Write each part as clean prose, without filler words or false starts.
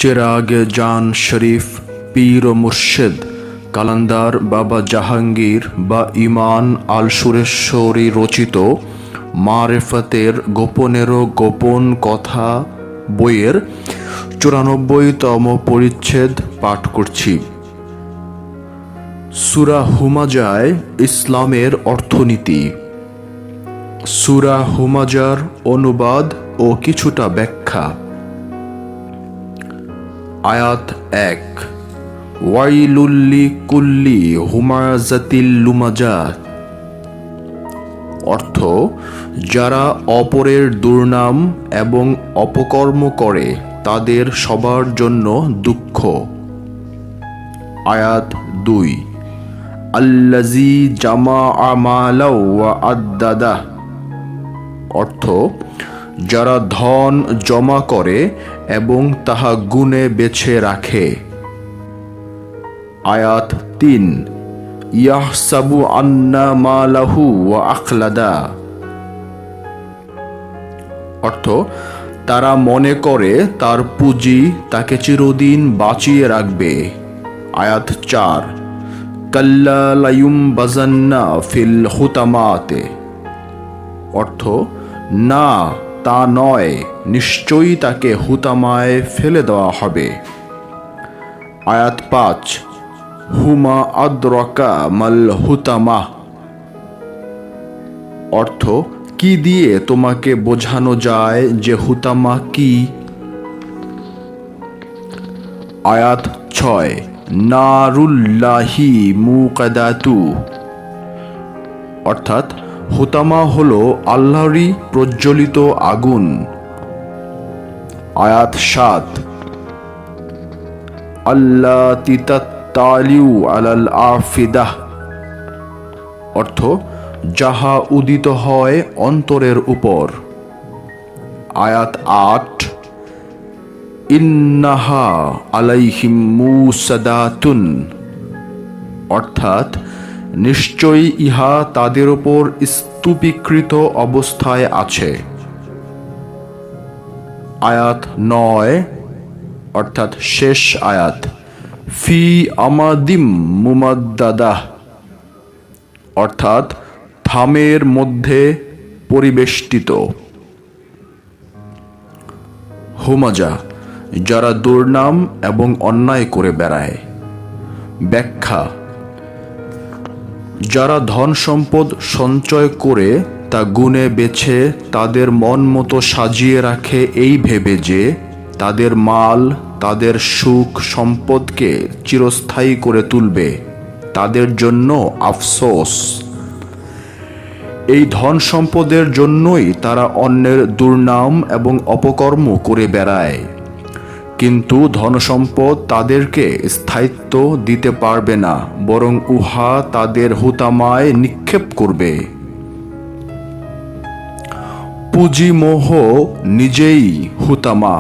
চেরাগ জান শরীফ পীর ও মুর্শেদ কালান্দার বাবা জাহাঙ্গীর বা ইমান আল সুরেশ্বরী রচিত মারেফতের গোপনেরও গোপন কথা বইয়ের ৯৪তম পরিচ্ছেদ পাঠ করছি। সূরা হুমাজায় ইসলামের অর্থনীতি। সূরা হুমাজার অনুবাদ ও কিছুটা ব্যাখ্যা। আয়াত ১। ওয়াইলুল লিকুল্লি হুমাজাতিল লুমাজা। অর্থ, যারা অপরের দুর্নাম এবং অপকর্ম করে তাদের সবার জন্য দুঃখ। আয়াত ২। আল্লাযী জামাআ মালাও ওয়া আদ্দাদা। অর্থ, যারা ধন জমা করে এবং তাহা গুণে বেছে রাখে। আয়াত ৩। ইয়াহসাবু আন্না মালাহু ওয়া আখলাদা। অর্থ, তারা মনে করে তার পুঁজি তাকে চিরদিন বাঁচিয়ে রাখবে। আয়াত ৪। কাল্লা লায়ুমবাযান্না ফিল হুতামাতে। অর্থ, না তা নয়, নিশ্চয়ই তাকে হুতামায় ফেলে দেওয়া হবে। আয়াত ৫। হুমা আদরাকা মাল হুতামা। অর্থ, কি দিয়ে তোমাকে বোঝানো যায় যে হুতামা কি? আয়াত ৬। নারুল্লাহি মুকাদাতু। অর্থাৎ হুতামা হলো আল্লাহরই প্রজ্বলিত আগুন। আয়াত ৭। আল্লাতী তাত্তালিউ আলাল আফিদাহ। অর্থ, যাহা উদিত হয় অন্তরের উপর। আয়াত ৮। ইন্নাহা আলাইহিম মুসাদাতুন। অর্থাৎ নিশ্চয়ই ইহা তাদের উপর স্তূপীকৃত অবস্থায় আছে। আয়াত ৯, অর্থাৎ শেষ আয়াত। ফি আমাদিম মুমাদ্দাদাহ। অর্থাৎ থামের মধ্যে পরিবেষ্টিত। হুমাজা, যারা দুর্নাম এবং অন্যায় করে বেড়ায়। ব্যাখ্যা। যারা ধন সম্পদ সঞ্চয় করে তা গুণে বেছে তাদের মন মতো সাজিয়ে রাখে এই ভেবে যে তাদের মাল তাদের সুখ সম্পদকে চিরস্থায়ী করে তুলবে, তাদের জন্য আফসোস। এই ধন সম্পদের জন্যই তারা অন্যের দুর্নাম এবং অপকর্ম করে বেড়ায়, কিন্তু ধনসম্পদ তাদেরকে স্থায়িত্ব দিতে পারবে না, বরং উহা তাদের হুতামায় নিক্ষেপ করবে। পুঁজিমোহ নিজেই হুতামা।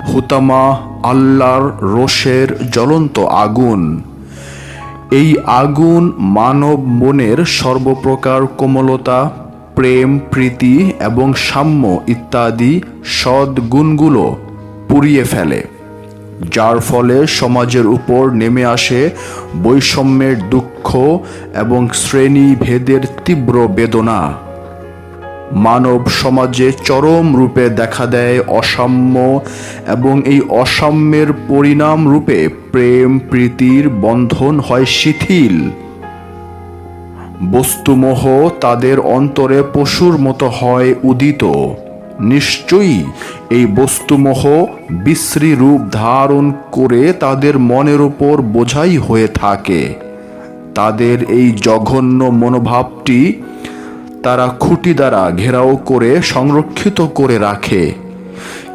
হুতামা আল্লাহর রোষের জ্বলন্ত আগুন। এই আগুন মানব মনের সর্বপ্রকার কোমলতা, প্রেম, প্রীতি এবং সাম্য ইত্যাদি সদ্গুণগুলো পুড়িয়ে ফেলে, যার ফলে সমাজের উপর নেমে আসে বৈষম্যের দুঃখ এবং শ্রেণীভেদের তীব্র বেদনা। মানব সমাজে চরম রূপে দেখা দেয় অসাম্য এবং এই অসাম্যের পরিণাম রূপে প্রেম প্রীতির বন্ধন হয় শিথিল। বস্তুমোহ তাদের অন্তরে পশুর মতো হয় উদিত। নিশ্চয়ই এই বস্তুমোহ বিশ্রী রূপ ধারণ করে তাদের মনের উপর বোঝাই হয়ে থাকে। তাদের এই জঘন্য মনোভাবটি তারা খুঁটি দ্বারা ঘেরাও করে সংরক্ষিত করে রাখে,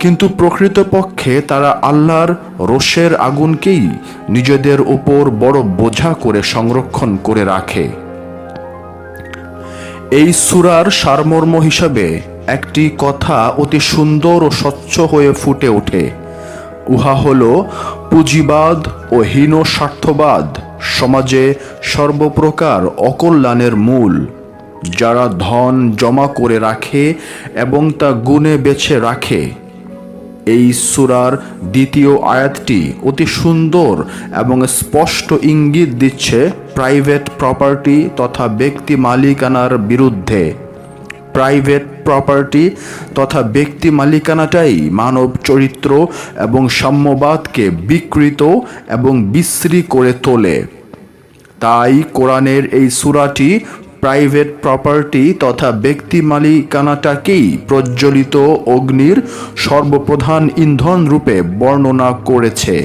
কিন্তু প্রকৃতপক্ষে তারা আল্লাহর রোষের আগুনকেই নিজেদের উপর বড় বোঝা করে সংরক্ষণ করে রাখে। এই সূরার সারমর্ম হিসাবে একটি কথা অতি সুন্দর ও স্বচ্ছ হয়ে ফুটে ওঠে। উহা হল, পুঁজিবাদ ও হীন স্বার্থবাদ সমাজে সর্বপ্রকার অকল্যাণের মূল। যারা ধন জমা করে রাখে এবং তা গুণে বেছে রাখে, এই সূরার দ্বিতীয় আয়াতটি অতি সুন্দর এবং স্পষ্ট ইঙ্গিত দিচ্ছে প্রাইভেট প্রপার্টি তথা ব্যক্তি মালিকানার বিরুদ্ধে। প্রাইভেট প্রপার্টি তথা ব্যক্তি মালিকানাটাই মানব চরিত্র এবং সাম্যবাদকে বিকৃত এবং বিশ্রী করে তোলে। তাই কোরআনের এই সূরাটি প্রাইভেট প্রপার্টি তথা ব্যক্তি মালিকানাটাকেই প্রজ্বলিত অগ্নির সর্বপ্রধান ইন্ধন রূপে বর্ণনা করেছে।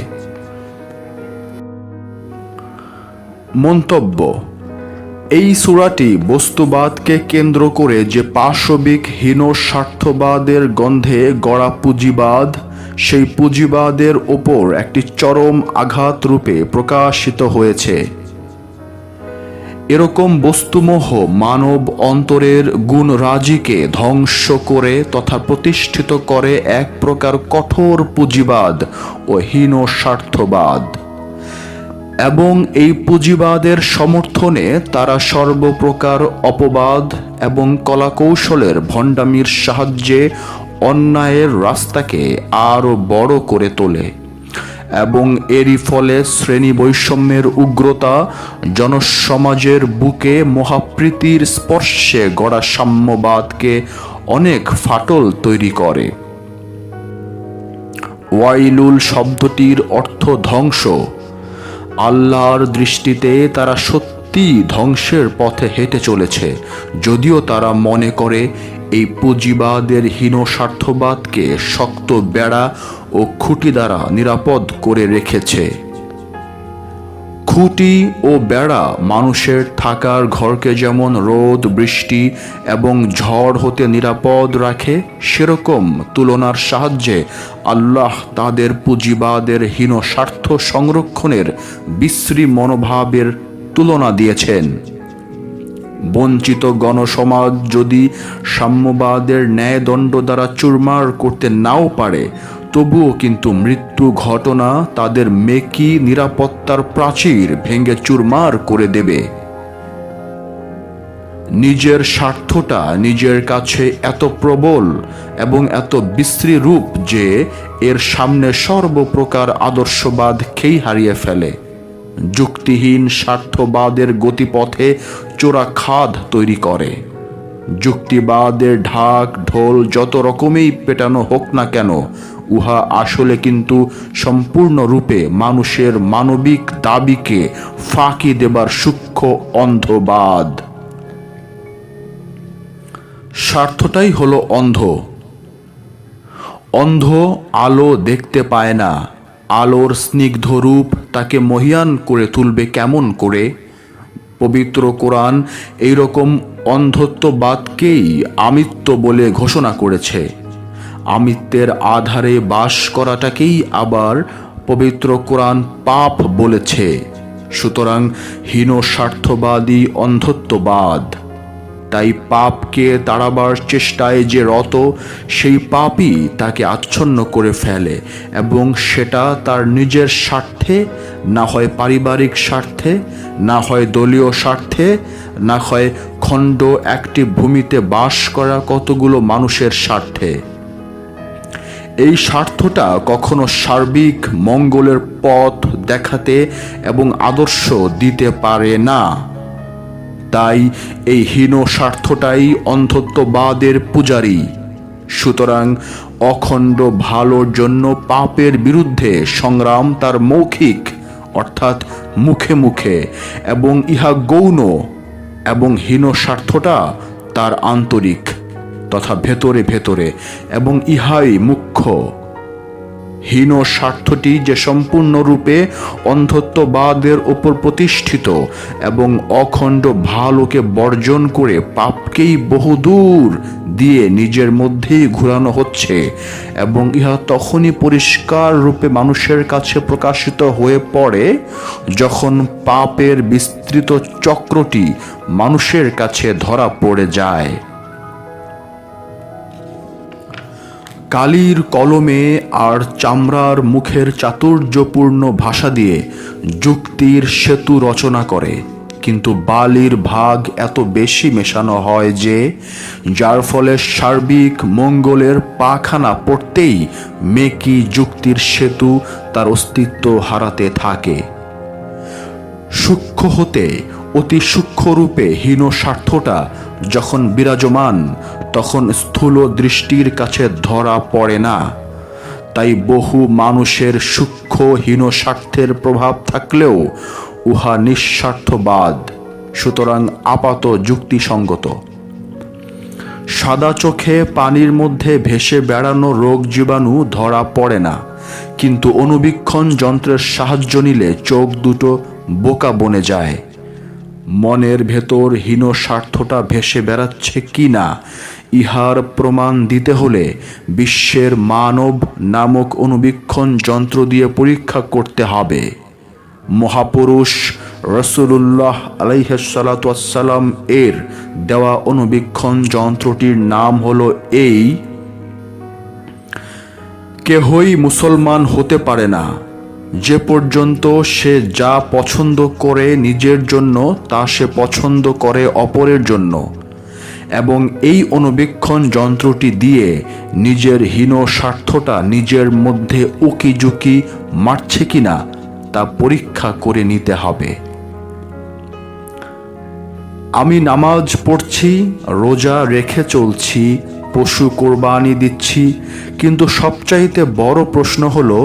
মন্তব্য: এই সূরাটি বস্তুবাদকে কেন্দ্র করে যে পাশবিক হীন স্বার্থবাদের গন্ধে গড়া পুঁজিবাদ, সেই পুঁজিবাদের ওপর একটি চরম আঘাত রূপে প্রকাশিত হয়েছে। এরকম বস্তুমোহ মানব অন্তরের গুণরাজিকে ধ্বংস করে তথা প্রতিষ্ঠিত করে এক প্রকার কঠোর পুঁজিবাদ ও হীন স্বার্থবাদ, এবং এই পুঁজিবাদের সমর্থনে তারা সর্বপ্রকার অপবাদ এবং কলাকৌশলের ভণ্ডামির সাহায্যে অন্যায়ের রাস্তাকে আরও বড় করে তোলে, এবং এরই ফলে শ্রেণী বৈষম্যের উগ্রতা, জনসমাজের বুকে মহাপ্রীতির স্পর্শে গড়া সাম্যবাদকে অনেক ফাটল তৈরি করে। ওয়াইলুল শব্দটির অর্থ ধ্বংস। আল্লাহর দৃষ্টিতে তারা সত্যি ধ্বংসের পথে হেঁটে চলেছে, যদিও তারা মনে করে এই পুঁজিবাদের হীন স্বার্থবাদকে শক্ত বেড়া ও খুঁটি দ্বারা নিরাপদ করে রেখেছে। খুঁটি ও বেড়া মানুষের থাকার ঘরকে যেমন রোদ, বৃষ্টি এবং ঝড় হতে নিরাপদ রাখে, সেরকম তুলনার সাহায্যে আল্লাহ তাদের পুঁজিবাদের হীন স্বার্থ সংরক্ষণের বিশ্রী মনোভাবের তুলনা দিয়েছেন। বঞ্চিত গণসমাজ যদি সাম্যবাদের ন্যায়দণ্ড দ্বারা চুরমার করতে নাও পারে, তবুও কিন্তু মৃত্যু ঘটনা তাদের মেকি নিরাপত্তার প্রাচীর ভেঙে চুরমার করে দেবে। নিজের স্বার্থটা নিজের কাছে এত প্রবল এবং এত বিশ্রী রূপ যে এর সামনে সর্বপ্রকার আদর্শবাদ খেই হারিয়ে ফেলে। যুক্তিহীন স্বার্থবাদের গতিপথে চোরা খাদ তৈরি করে। যুক্তিবাদের ঢাক ঢোল যত রকমেই পেটানো হোক না কেন, উহা আসলে কিন্তু সম্পূর্ণরূপে মানুষের মানবিক দাবিকে ফাঁকি দেবার সূক্ষ্ম অন্ধবাদ। স্বার্থটাই হলো অন্ধ। অন্ধ আলো দেখতে পায় না। আলোর স্নিগ্ধ রূপ তাকে মহিয়ান করে তুলবে কেমন করে? পবিত্র কোরআন এইরকম অন্ধত্ববাদকেই আমিত্ব বলে ঘোষণা করেছে। আমিত্বের আধারে বাস করাটাকেই আবার পবিত্র কোরআন পাপ বলেছে। সুতরাং হীন স্বার্থবাদী অন্ধত্ববাদ। তাই পাপকে তাড়াবার চেষ্টায় যে রত, সেই পাপই তাকে আচ্ছন্ন করে ফেলে, এবং সেটা তার নিজের স্বার্থে, না হয় পারিবারিক স্বার্থে, না হয় দলীয় স্বার্থে, না হয় খণ্ড একটি ভূমিতে বাস করা কতগুলো মানুষের স্বার্থে। এই স্বার্থটা কখনো সার্বিক মঙ্গলের পথ দেখাতে এবং আদর্শ দিতে পারে না। তাই এই হীন স্বার্থটাই অন্ধত্ববাদের পূজারী। সুতরাং অখণ্ড ভালোর জন্য পাপের বিরুদ্ধে সংগ্রাম তার মৌখিক অর্থাৎ মুখে মুখে, এবং ইহা গৌণ, এবং হীন স্বার্থটা তার আন্তরিক তথা ভেতরে ভেতরে, এবং ইহাই মুখ্য। হীন স্বার্থটি যে সম্পূর্ণরূপে অন্ধত্ববাদের উপর প্রতিষ্ঠিত এবং অখণ্ড ভালোকে বর্জন করে পাপকেই বহুদূর দিয়ে নিজের মধ্যেই ঘুরানো হচ্ছে, এবং ইহা তখনই পরিষ্কার রূপে মানুষের কাছে প্রকাশিত হয়ে পড়ে যখন পাপের বিস্তৃত চক্রটি মানুষের কাছে ধরা পড়ে যায়। কালির কলমে আর চামড়ার মুখের চাতুর্যপূর্ণ ভাষা দিয়ে যুক্তির সেতু রচনা করে, কিন্তু বালির ভাগ এত বেশি মেশানো হয় যে যার ফলে সার্বিক মঙ্গলের পাখানা পড়তেই মেকি যুক্তির সেতু তার অস্তিত্ব হারাতে থাকে। সূক্ষ্ম হতে অতি সূক্ষ্মরূপে হীন স্বার্থটা যখন বিরাজমান, তখন স্থূল দৃষ্টির কাছে ধরা পড়ে না। তাই বহু মানুষের সূক্ষ্ম হীন স্বার্থের প্রভাব থাকলেও উহা নিঃস্বার্থবাদ, সুতরাং আপাত যুক্তিসঙ্গত। সাদা চোখে পানির মধ্যে ভেসে বেড়ানো রোগ জীবাণু ধরা পড়ে না, কিন্তু অনুবীক্ষণ যন্ত্রের সাহায্য নিলে চোখ দুটো বোকা বনে যায়। মনের ভেতর হীন স্বার্থটা ভেসে বেড়াচ্ছে কি না ইহার প্রমাণ দিতে হলে বিশ্বের মানব নামক অনুবীক্ষণ যন্ত্র দিয়ে পরীক্ষা করতে হবে। মহাপুরুষ রাসূলুল্লাহ আলাইহিসসালাতু ওয়াসসালাম এর দেওয়া অনুবীক্ষণ যন্ত্রটির নাম হলো এই: কেহই মুসলমান হতে পারে না যে পর্যন্ত সে যা পছন্দ করে নিজের জন্য তা সে পছন্দ করে অপরের জন্য, এবং এই অনুবীক্ষণ যন্ত্রটি দিয়ে নিজের হীন স্বার্থটা নিজের মধ্যে উকিঝুঁকি মারছে কিনা তা পরীক্ষা করে নিতে হবে। আমি নামাজ পড়ছি, রোজা রেখে চলছি, পশু কোরবানি দিচ্ছি, কিন্তু সবচাইতে বড় প্রশ্ন হলো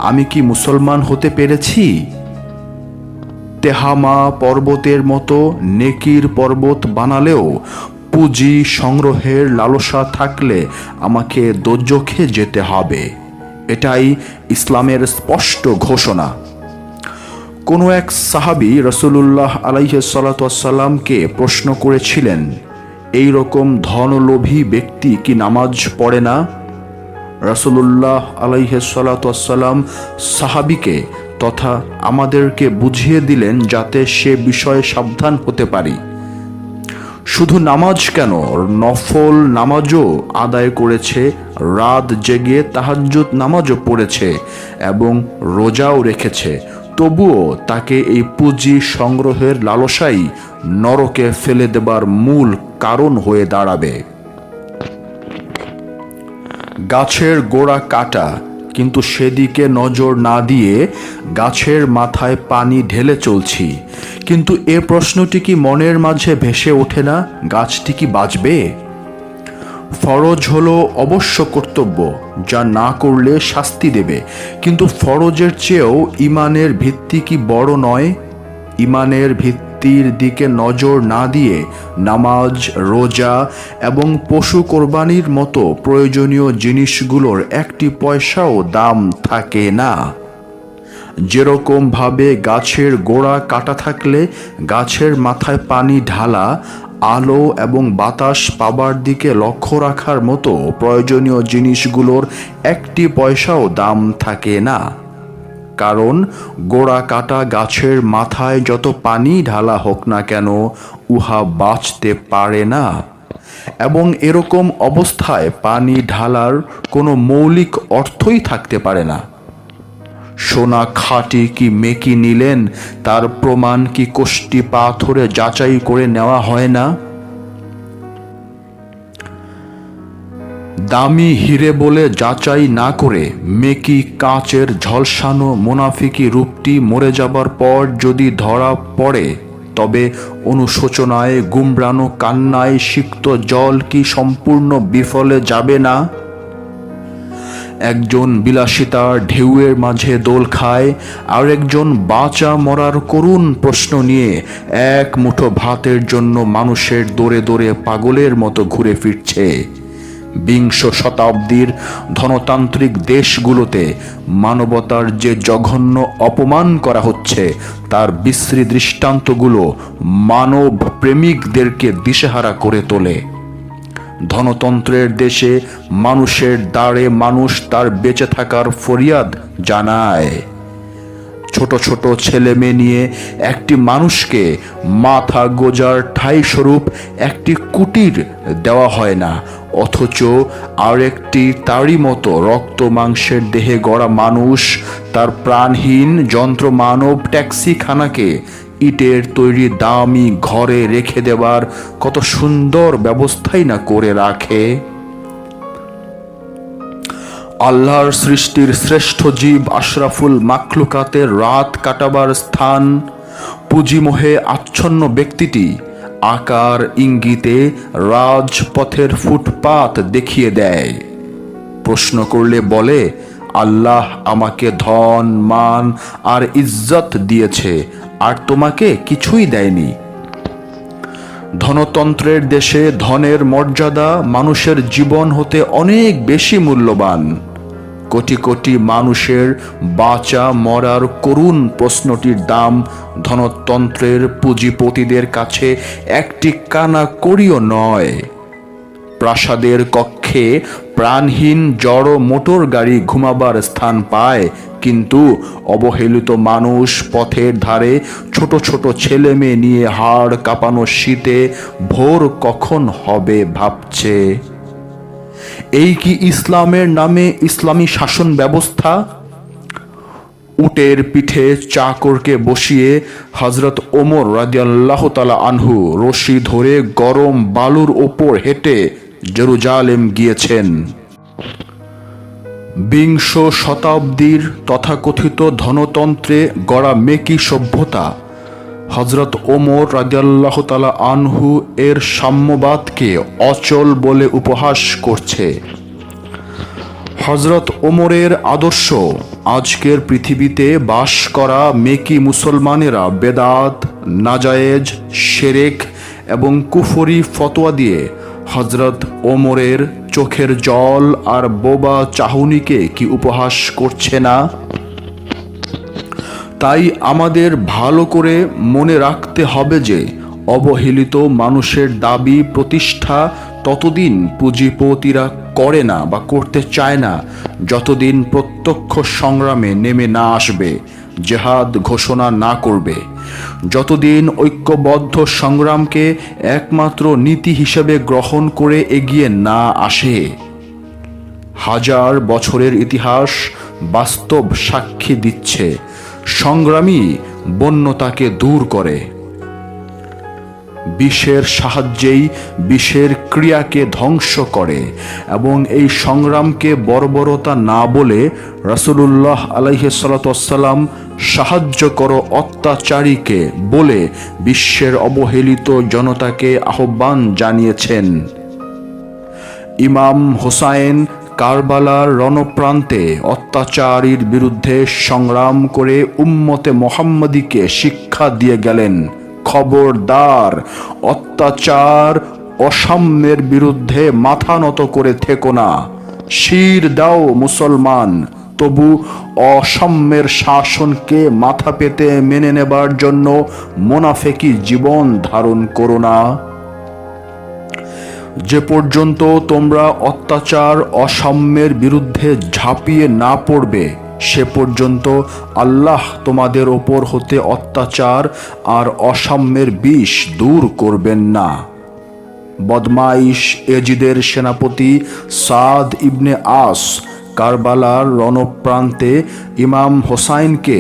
আমি কি মুসলমান হতে পেরেছি? তেহামা পর্বতের মতো নেকির পর্বত বানালেও পুঁজি সংগ্রহের লালসা থাকলে আমাকে দোজখে যেতে হবে। এটাই ইসলামের স্পষ্ট ঘোষণা। কোনো এক সাহাবী রাসূলুল্লাহ আলাইহিসসালাতু ওয়াসসালামকে প্রশ্ন করেছিলেন, এই রকম ধনলোভী ব্যক্তি কি নামাজ পড়ে না? রাসূলুল্লাহ আলাইহিসসালাতু ওয়াসসালাম সাহাবীকে তথা আমাদেরকে বুঝিয়ে দিলেন যাতে সে বিষয়ে সাবধান হতে পারি। শুধু নামাজ কেন, নফল নামাজও আদায় করেছে, রাত জেগে তাহাজ্জুদ নামাজও পড়েছে এবং রোজাও রেখেছে, তবুও তাকে এই পুঁজি সংগ্রহের লালসাই নরকে ফেলে দেবার মূল কারণ হয়ে দাঁড়াবে। গাছের গোড়া কাটা, কিন্তু সেদিকে নজর না দিয়ে গাছের মাথায় পানি ঢেলে চলছি, কিন্তু এ প্রশ্নটি কি মনের মাঝে ভেসে ওঠে না, গাছটি কি বাঁচবে? ফরজ হলো অবশ্য কর্তব্য, যা না করলে শাস্তি দেবে, কিন্তু ফরজের চেয়েও ইমানের ভিত্তি কি বড় নয়? ইমানের ভিত্তির দিকে নজর না দিয়ে নামাজ, রোজা এবং পশু কোরবানির মতো প্রয়োজনীয় জিনিসগুলোর একটি পয়সাও দাম থাকে না। যেরকম ভাবে গাছের গোড়া কাটা থাকলে গাছের মাথায় পানি ঢালা, আলো এবং বাতাস পাবার দিকে লক্ষ্য রাখার মতো প্রয়োজনীয় জিনিসগুলোর একটি পয়সাও দাম থাকে না। কারণ গোড়া কাটা গাছের মাথায় যত পানি ঢালা হোক না কেন, উহা বাঁচতে পারে না, এবং এরকম অবস্থায় পানি ঢালার কোনো মৌলিক অর্থই থাকতে পারে না। সোনা খাঁটি কি মেকি নিলেন, তার প্রমাণ কি কোষ্টি পাথরে যাচাই করে নেওয়া হয় না? দামি হিরে বলে যাচাই না করে মেকি কাঁচের ঝলসানো মুনাফিকি রূপটি মরে যাবার পর যদি ধরা পড়ে, তবে অনুশোচনায় গুমরানো কান্নায় সিক্ত জল কি সম্পূর্ণ বিফলে যাবে না? একজন বিলাসিতার ঢেউয়ের মাঝে দোল খায়, আর একজন বাঁচা মরার করুণ প্রশ্ন নিয়ে এক মুঠো ভাতের জন্য মানুষের দৌড়ে দৌড়ে পাগলের মতো ঘুরে ফিরছে। বিংশ শতাব্দীর ধনতান্ত্রিক দেশগুলোতে মানবতার যে জঘন্য অপমান করা হচ্ছে, তার বিশ্রী দৃষ্টান্তগুলো মানব প্রেমিকদেরকে দিশেহারা করে তোলে। ধনতন্ত্রের দেশে মানুষের দ্বারে মানুষ তার বেঁচে থাকার ফরিয়াদ জানায়। ছোট ছোট ছেলে মেয়ে নিয়ে একটি মানুষকে মাথা গোজার ঠাঁই স্বরূপ একটি কুটির দেওয়া হয় না, অথচ আরেকটি তারই মতো রক্ত মাংসের দেহে গড়া মানুষ তার প্রাণহীন যন্ত্র মানব ট্যাক্সিখানাকে ইটের তৈরি দামি ঘরে রেখে দেবার কত সুন্দর ব্যবস্থাই না করে রাখে। আল্লাহর সৃষ্টির শ্রেষ্ঠ জীব আশরাফুল মাখলুকাতের রাত কাটাবার স্থান পুঁজিমোহে আচ্ছন্ন ব্যক্তিটি আকার ইঙ্গিতে রাজপথের ফুটপাত দেখিয়ে দেয়। প্রশ্ন করলে বলে, আল্লাহ আমাকে ধন মান আর ইজ্জত দিয়েছে, আর তোমাকে কিছুই দেয়নি। ধনতন্ত্রের দেশে ধনের মর্যাদা মানুষের জীবন হতে অনেক বেশি মূল্যবান। কোটি কোটি মানুষের বাঁচা মরার করুণ প্রশ্নটির দাম ধনতন্ত্রের পুঁজিপতিদের কাছে একটি কানা কড়িও নয়। প্রাসাদের কক্ষে প্রাণহীন জড় মোটর গাড়ি ঘুমাবার স্থান পায়, কিন্তু অবহেলিত মানুষ পথের ধারে ছোট ছোট ছেলে মেয়ে নিয়ে হাড় কাঁপানো শীতে ভোর কখন হবে ভাবছে। এই কি ইসলামের নামে ইসলামী শাসন ব্যবস্থা? উটের পিঠে চাকরকে বসিয়ে হযরত ওমর রাদিয়াল্লাহু তাআলা আনহু রশি ধরে গরম বালুর ওপর হেঁটে জেরুজালেম গিয়েছেন। বিংশ শতাব্দীর তথাকথিত ধনতন্ত্রে গড়া মেকি সভ্যতা হযরত ওমর রাদিয়াল্লাহু তাআলা আনহু এর সাম্যবাদকে অচল বলে উপহাস করছে। হযরত ওমরের আদর্শ আজকের পৃথিবীতে বাস করা মেকি মুসলমানেরা বেদাত, নাজায়েজ, শিরক এবং কুফরি ফতোয়া দিয়ে হযরত ওমরের চোখের জল আর বোবা চাহনিকে কি উপহাস করছে না? তাই আমাদের ভালো করে মনে রাখতে হবে যে অবহেলিত মানুষের দাবি প্রতিষ্ঠা ততদিন পুঁজিপতিরা করে না বা করতে চায় না, যতদিন প্রত্যক্ষ সংগ্রামে নেমে না আসবে, জেহাদ ঘোষণা না করবে, যতদিন ঐক্যবদ্ধ সংগ্রামকে একমাত্র নীতি হিসেবে গ্রহণ করে এগিয়ে না আসে। হাজার বছরের ইতিহাস বাস্তব সাক্ষী দিচ্ছে, সংগ্রামী বন্যতাকে দূর করে। বিষের সাহায্যেই বিষের ক্রিয়াকে ধ্বংস করে এবং এই সংগ্রামকে বর্বরতা না বলে রাসূলুল্লাহ আলাইহিস সালাতু ওয়াসসালাম সাহায্য করো অত্যাচারীকে বলে বিশ্বের অবহেলিত জনতাকে আহ্বান জানিয়েছেন। ইমাম হোসাইন কারবালার রণপ্রান্তে অত্যাচারীর বিরুদ্ধে সংগ্রাম করে উম্মতে মুহাম্মাদীকে শিক্ষা দিয়ে গেলেন, খবরদার, অত্যাচার অসাম্যের বিরুদ্ধে মাথা নত করে থেকো না। শির দাও মুসলমান, তবু অসাম্যের শাসনকে মাথা পেতে মেনে নেবার জন্য মুনাফিকি জীবন ধারণ করো না। যে পর্যন্ত তোমরা অত্যাচার অসাম্যের বিরুদ্ধে ঝাঁপিয়ে না পড়বে, সে পর্যন্ত আল্লাহ তোমাদের ওপর হতে অত্যাচার আর অসাম্যের বিষ দূর করবেন না। বদমাইশ এজিদের সেনাপতি সাদ ইবনে আস কারবালার রণপ্রান্তে ইমাম হোসাইনকে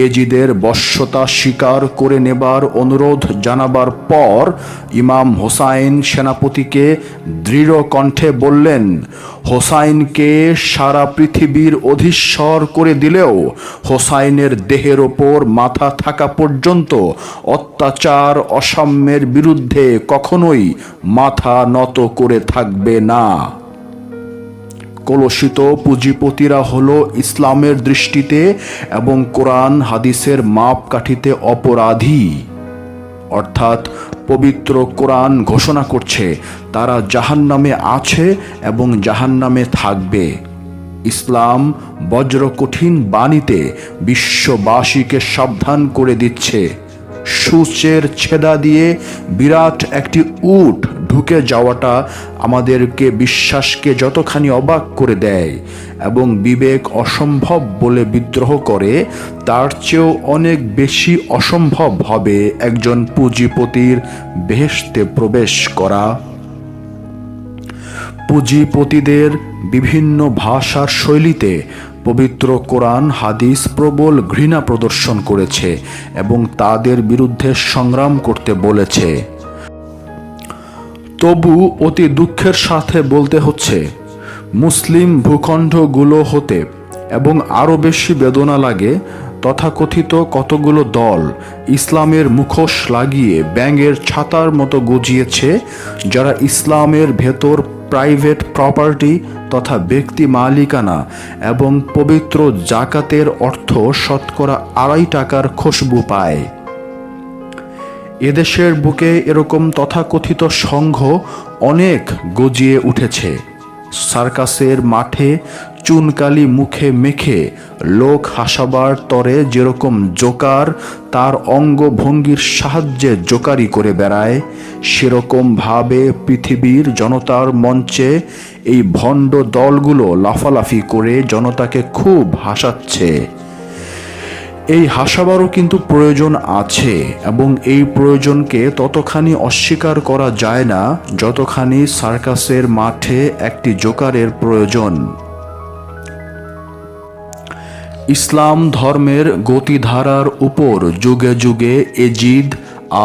এজিদের বশ্যতা স্বীকার করে নেবার অনুরোধ জানাবার পর ইমাম হোসাইন সেনাপতিকে দৃঢ় কণ্ঠে বললেন, হোসাইনকে সারা পৃথিবীর অধীশ্বর করে দিলেও হোসাইনের দেহের ওপর মাথা থাকা পর্যন্ত অত্যাচার অসাম্যের বিরুদ্ধে কখনোই মাথা নত করে থাকবে না। কলুষিত পুঁজিপতিরা হলো ইসলামের দৃষ্টিতে এবং কোরআন হাদিসের মাপকাঠিতে অপরাধী। অর্থাৎ পবিত্র কোরআন ঘোষণা করছে তারা জাহান্নামে আছে এবং জাহান্নামে থাকবে। ইসলাম বজ্রকঠিন বাণীতে বিশ্ববাসীকে সাবধান করে দিচ্ছে, সূচের ছেদা দিয়ে বিরাট একটি উট ঢুকে যাওয়াটা আমাদেরকে বিশ্বাসকে যতখানি অবাক করে দেয় এবং বিবেক অসম্ভব বলে বিদ্রোহ করে, তার চেয়েও অনেক বেশি অসম্ভব হবে একজন পুঁজিপতির বেহেশতে প্রবেশ করা। পুঁজিপতিদের বিভিন্ন ভাষার শৈলীতে পবিত্র কোরআন হাদিস প্রবল ঘৃণা প্রদর্শন করেছে এবং তাদের বিরুদ্ধে সংগ্রাম করতে বলেছে। তবু অতি দুঃখের সাথে বলতে হচ্ছে, মুসলিম ভূখণ্ডগুলো হতে এবং আরও বেশি বেদনা লাগে তথাকথিত কতগুলো দল ইসলামের মুখোশ লাগিয়ে ব্যাঙের ছাতার মতো গজিয়েছে, যারা ইসলামের ভেতর প্রাইভেট প্রপার্টি তথা ব্যক্তি মালিকানা এবং পবিত্র জাকাতের অর্থ শতকরা 2.5 টাকার খুশবু পায়। এদেশের বুকে এরকম তথাকথিত সংঘ অনেক গজিয়ে উঠেছে। সার্কাসের মাঠে চুনকালি মুখে মেখে লোক হাসাবার তরে যেরকম জোকার তার অঙ্গভঙ্গির সাহায্যে জোকারি করে বেড়ায়, সেরকম ভাবে পৃথিবীর জনতার মঞ্চে এই ভণ্ড দলগুলো লাফালাফি করে জনতাকে খুব হাসাচ্ছে। এই হাসাবারও কিন্তু প্রয়োজন আছে এবং এই প্রয়োজনকে ততখানি অস্বীকার করা যায় না যতখানি সার্কাসের মাঠে একটি জোকারের প্রয়োজন। ইসলাম ধর্মের গতিধারার উপর যুগে যুগে এজিদ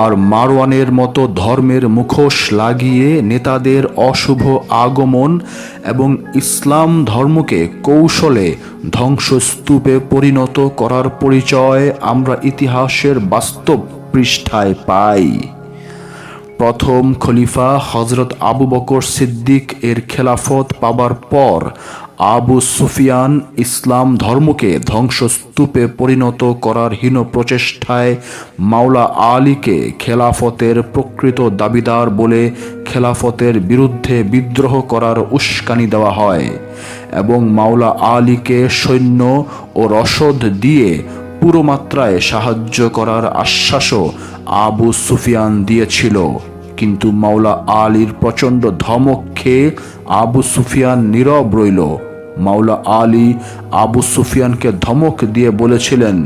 আর মারওয়ানের মতো ধর্মের মুখোশ লাগিয়ে নেতাদের অশুভ আগমন এবং ইসলাম ধর্মকে কৌশলে ধ্বংসস্তূপে পরিণত করার পরিচয় আমরা ইতিহাসের বাস্তব পৃষ্ঠায় পাই। প্রথম খলিফা হযরত আবু বকর সিদ্দিক এর খেলাফত পাবার পর আবু সুফিয়ান ইসলাম ধর্মকে ধ্বংসস্তূপে পরিণত করার হীন প্রচেষ্টায় মাওলা আলীকে খেলাফতের প্রকৃত দাবিদার বলে খেলাফতের বিরুদ্ধে বিদ্রোহ করার উস্কানি দেওয়া হয় এবং মাওলা আলীকে সৈন্য ও রসদ দিয়ে পুরো মাত্রায় সাহায্য করার আশ্বাসও আবু সুফিয়ান দিয়েছিল। কিন্তু মাওলা আলীর প্রচণ্ড ধমক খেয়ে আবু সুফিয়ান নীরব রইল। মাওলা আলী আবু সুফিয়ানকে ধমক দিয়ে বলেছিলেন,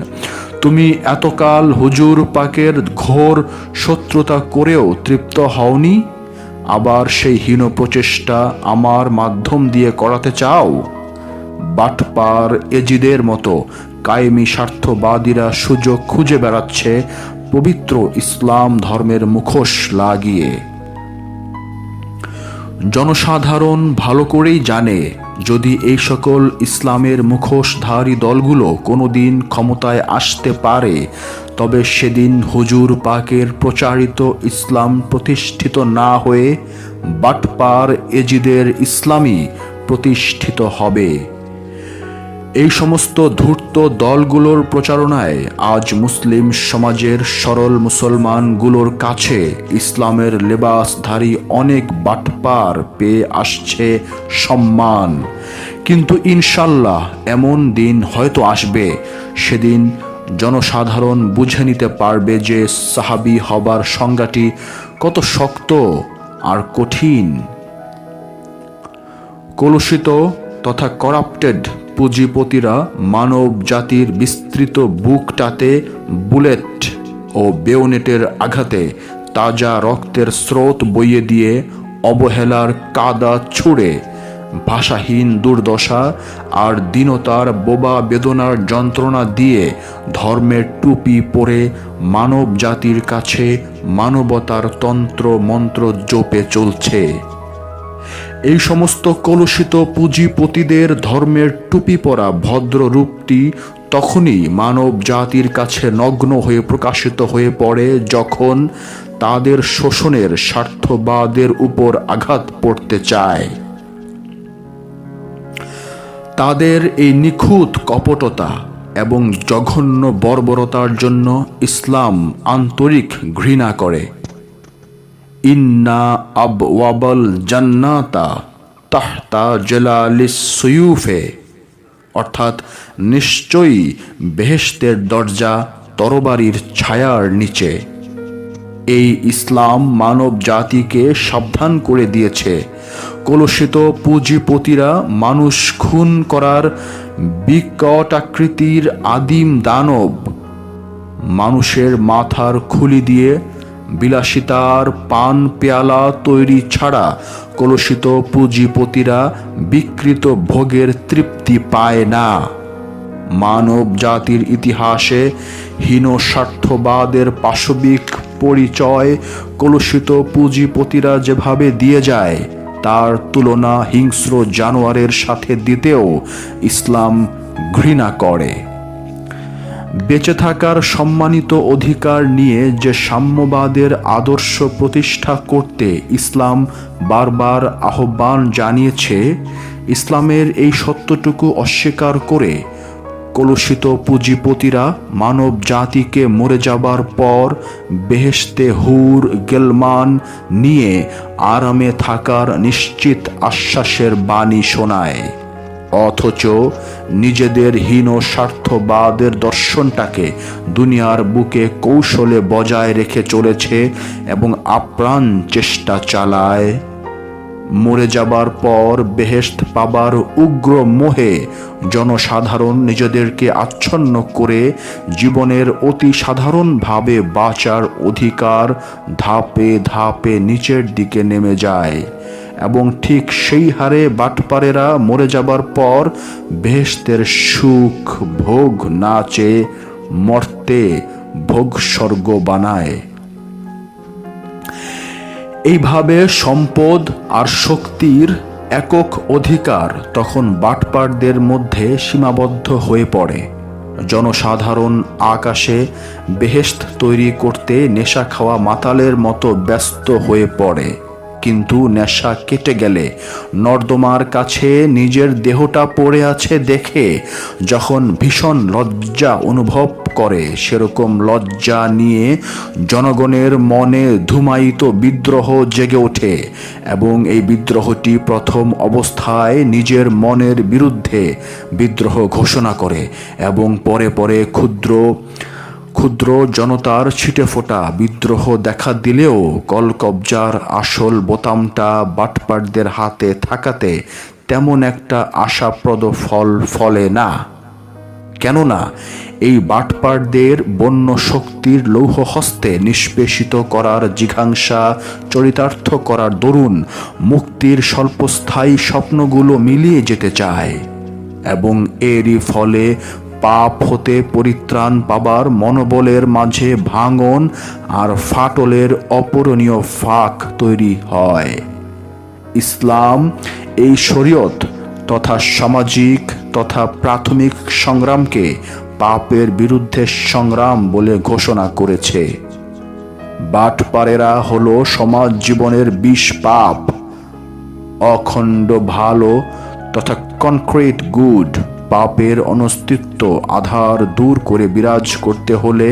তুমি এতকাল হুজুর পাকের ঘোর শত্রুতা করেও তৃপ্ত হওনি, আবার সেই হীন প্রচেষ্টা আমার মাধ্যম দিয়ে করাতে চাও? বাটপার এজিদের মতো কায়েমি স্বার্থবাদীরা সুযোগ খুঁজে বেড়াচ্ছে পবিত্র ইসলাম ধর্মের মুখোশ লাগিয়ে। জনসাধারণ ভালো করেই জানে, যদি এই সকল ইসলামের মুখোশধারী দলগুলো কোনোদিন ক্ষমতায় আসতে পারে তবে সেদিন হুজুর পাকের প্রচারিত ইসলাম প্রতিষ্ঠিত না হয়ে বাটপার এজিদের ইসলামই প্রতিষ্ঠিত হবে। এই সমস্ত ধূর্ত দলগুলোর প্রচারণায় আজ মুসলিম সমাজের সরল মুসলমানগুলোর কাছে ইসলামের লেবাসধারী অনেক বাটপার পেয়ে আসছে সম্মান। কিন্তু ইনশাল্লাহ এমন দিন হয়তো আসবে, সেদিন জনসাধারণ বুঝে নিতে পারবে যে সাহাবী হবার সংজ্ঞাটি কত শক্ত আর কঠিন। কলুষিত তথা করাপ্টেড পুঁজিপতিরা মানব জাতির বিস্তৃত বুকটাতে বুলেট ও বেয়োনেটের আঘাতে তাজা রক্তের স্রোত বইয়ে দিয়ে অবহেলার কাদা ছুঁড়ে ভাষাহীন দুর্দশা আর দীনতার বোবা বেদনার যন্ত্রণা দিয়ে ধর্মের টুপি পরে মানব জাতির কাছে মানবতার তন্ত্র মন্ত্র জপে চলছে। এই সমস্ত কলুষিত পুঁজিপতিদের ধর্মের টুপি পরা ভদ্র রূপটি তখনই মানব জাতির কাছে নগ্ন হয়ে প্রকাশিত হয়ে পড়ে যখন তাদের শোষণের স্বার্থবাদের উপর আঘাত পড়তে চায়। তাদের এই নিখুঁত কপটতা এবং জঘন্য বর্বরতার জন্য ইসলাম আন্তরিক ঘৃণা করে। ইন্না আবওয়াবাল জান্নাতা তাহতা জালালিস সুয়ুফে, অর্থাৎ নিশ্চয়ই বেহেশতের দরজা তরবারির ছায়ার নিচে। এই ইসলাম মানব জাতিকে সাবধান করে দিয়েছে কলুষিত পুঁজিপতিরা মানুষ খুন করার বিকটাকৃতির আদিম দানব মানুষের মাথার খুলি দিয়ে বিলাসিতার পান পেয়ালা তৈরি ছাড়া কলুষিত পুঁজিপতিরা বিকৃত ভোগের তৃপ্তি পায় না। মানব জাতির ইতিহাসে হীন স্বার্থবাদের পাশবিক পরিচয় কলুষিত পুঁজিপতিরা যেভাবে দিয়ে যায়, তার তুলনা হিংস্র জানোয়ারের সাথে দিতেও ইসলাম ঘৃণা করে। বেঁচে থাকার সম্মানিত অধিকার নিয়ে যে সাম্যবাদের আদর্শ প্রতিষ্ঠা করতে ইসলাম বারবার আহ্বান জানিয়েছে, ইসলামের এই সত্যটুকু অস্বীকার করে কলুষিত পুঁজিপতিরা মানব জাতিকে মরে যাবার পর বেহেশতে হুর গেলমান নিয়ে আরামে থাকার নিশ্চিত আশ্বাসের বাণী শোনায়, অথচ নিজেদের হীন স্বার্থবাদের দর্শনটাকে দুনিয়ার বুকে কৌশলে বজায় রেখে চলেছে এবং আপ্রাণ চেষ্টা চালায়। মরে যাবার পর বেহেশত পাবার উগ্র মোহে জনসাধারণ নিজেদেরকে আচ্ছন্ন করে জীবনের অতি সাধারণভাবে বাঁচার অধিকার ধাপে ধাপে নিচের দিকে নেমে যায় এবং ঠিক সেই হারে বাটপারেরা মরে যাবার পর বেহেশতের সুখ ভোগ না চেয়ে মর্তে ভোগ স্বর্গ বানায়। এইভাবে সম্পদ আর শক্তির একক অধিকার তখন বাটপারদের মধ্যে সীমাবদ্ধ হয়ে পড়ে। জনসাধারণ আকাশে বেহেশত তৈরি করতে নেশা খাওয়া মাতালের মতো ব্যস্ত হয়ে পড়ে, কিন্তু নেশা কেটে গেলে নর্দমার কাছে নিজের দেহটা পড়ে আছে দেখে যখন ভীষণ লজ্জা অনুভব করে, সেরকম লজ্জা নিয়ে জনগণের মনে ধুমায়িত বিদ্রোহ জেগে ওঠে এবং এই বিদ্রোহটি প্রথম অবস্থায় নিজের মনের বিরুদ্ধে বিদ্রোহ ঘোষণা করে এবং পরে পরে ক্ষুদ্র ক্ষুদ্র জনতার ছিটেফোঁটা বিদ্রোহ দেখা দিলেও কলকবজার আসল বোতামটা বাটপারদের হাতে থাকাতে তেমন একটা আশাপ্রদ ফল ফলে না। কেননা এই বাটপারদের বন্য শক্তির লৌহ হস্তে নিষ্পেষিত করার জিঘাংসা চরিতার্থ করার দরুন মুক্তির স্বল্পস্থায়ী স্বপ্নগুলো মিলিয়ে যেতে চায় এবং এরই ফলে পাপ হতে পরিত্রাণ পাবার মনোবলের মাঝে ভাঙন আর ফাটলের অপূরণীয় ফাঁক তৈরি হয়। ইসলাম এই শরীয়ত তথা সামাজিক তথা প্রাথমিক সংগ্রামকে পাপের বিরুদ্ধে সংগ্রাম বলে ঘোষণা করেছে। বাটপারেরা হলো সমাজ জীবনের বিষ পাপ। অখণ্ড ভালো তথা কনক্রিট গুড পাপের অনস্তিত্ব আধার দূর করে বিরাজ করতে হলে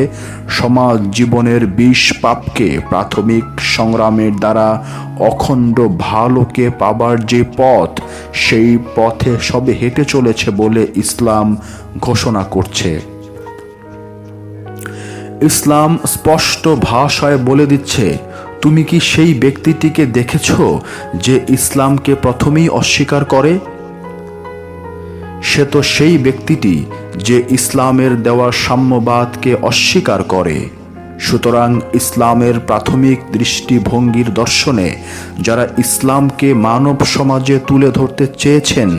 সমাজ জীবনের বিষ পাপকে প্রাথমিক সংগ্রামের দ্বারা অখণ্ড ভালোকে পাবার যে পথ, সেই পথে সবে হেঁটে চলেছে বলে ইসলাম ঘোষণা করছে। ইসলাম স্পষ্ট ভাষায় বলে দিচ্ছে, তুমি কি সেই ব্যক্তিটিকে দেখেছ যে ইসলামকে প্রথমেই অস্বীকার করে? সে তো সেই ব্যক্তিটি যে ইসলামের দেওয়া সাম্যবাদকে অস্বীকার করে। সুতরাং ইসলামের প্রাথমিক দৃষ্টিভঙ্গির দর্শনে যারা ইসলামকে মানব সমাজে তুলে ধরতে চেয়েছেন,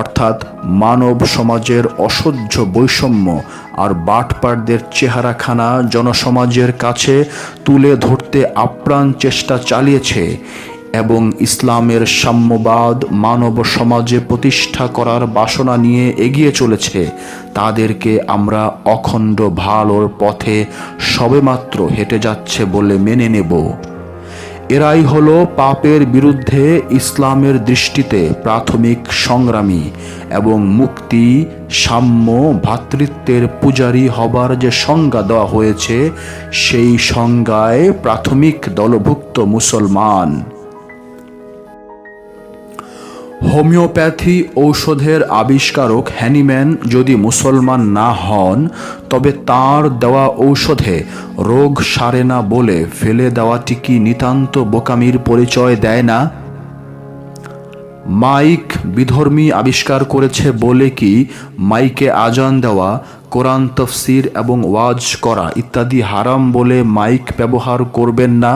অর্থাৎ মানব সমাজের অসহ্য বৈষম্য আর বাটপারদের চেহারাখানা জনসমাজের কাছে তুলে ধরতে আপ্রাণ চেষ্টা চালিয়েছে এবং ইসলামের সাম্যবাদ মানব সমাজে প্রতিষ্ঠা করার বাসনা নিয়ে এগিয়ে চলেছে, তাদেরকে আমরা অখণ্ড ভালোর পথে সবেমাত্র হেঁটে যাচ্ছে বলে মেনে নেব। এরাই হলো পাপের বিরুদ্ধে ইসলামের দৃষ্টিতে প্রাথমিক সংগ্রামী এবং মুক্তি, সাম্য, ভ্রাতৃত্বের পূজারী হবার যে সংজ্ঞা দেওয়া হয়েছে, সেই সংজ্ঞায় প্রাথমিক দলভুক্ত মুসলমান। হোমিওপ্যাথি ঔষধের আবিষ্কারক হ্যানিম্যান যদি মুসলমান না হন, তবে তাঁর দেওয়া ঔষধে রোগ সারে না বলে ফেলে দেওয়াটি কি নিতান্ত বোকামির পরিচয় দেয় না? মাইক বিধর্মী আবিষ্কার করেছে বলে কি মাইকে আজান দেওয়া, কোরআন তফসির এবং ওয়াজ করা ইত্যাদি হারাম বলে মাইক ব্যবহার করবেন না?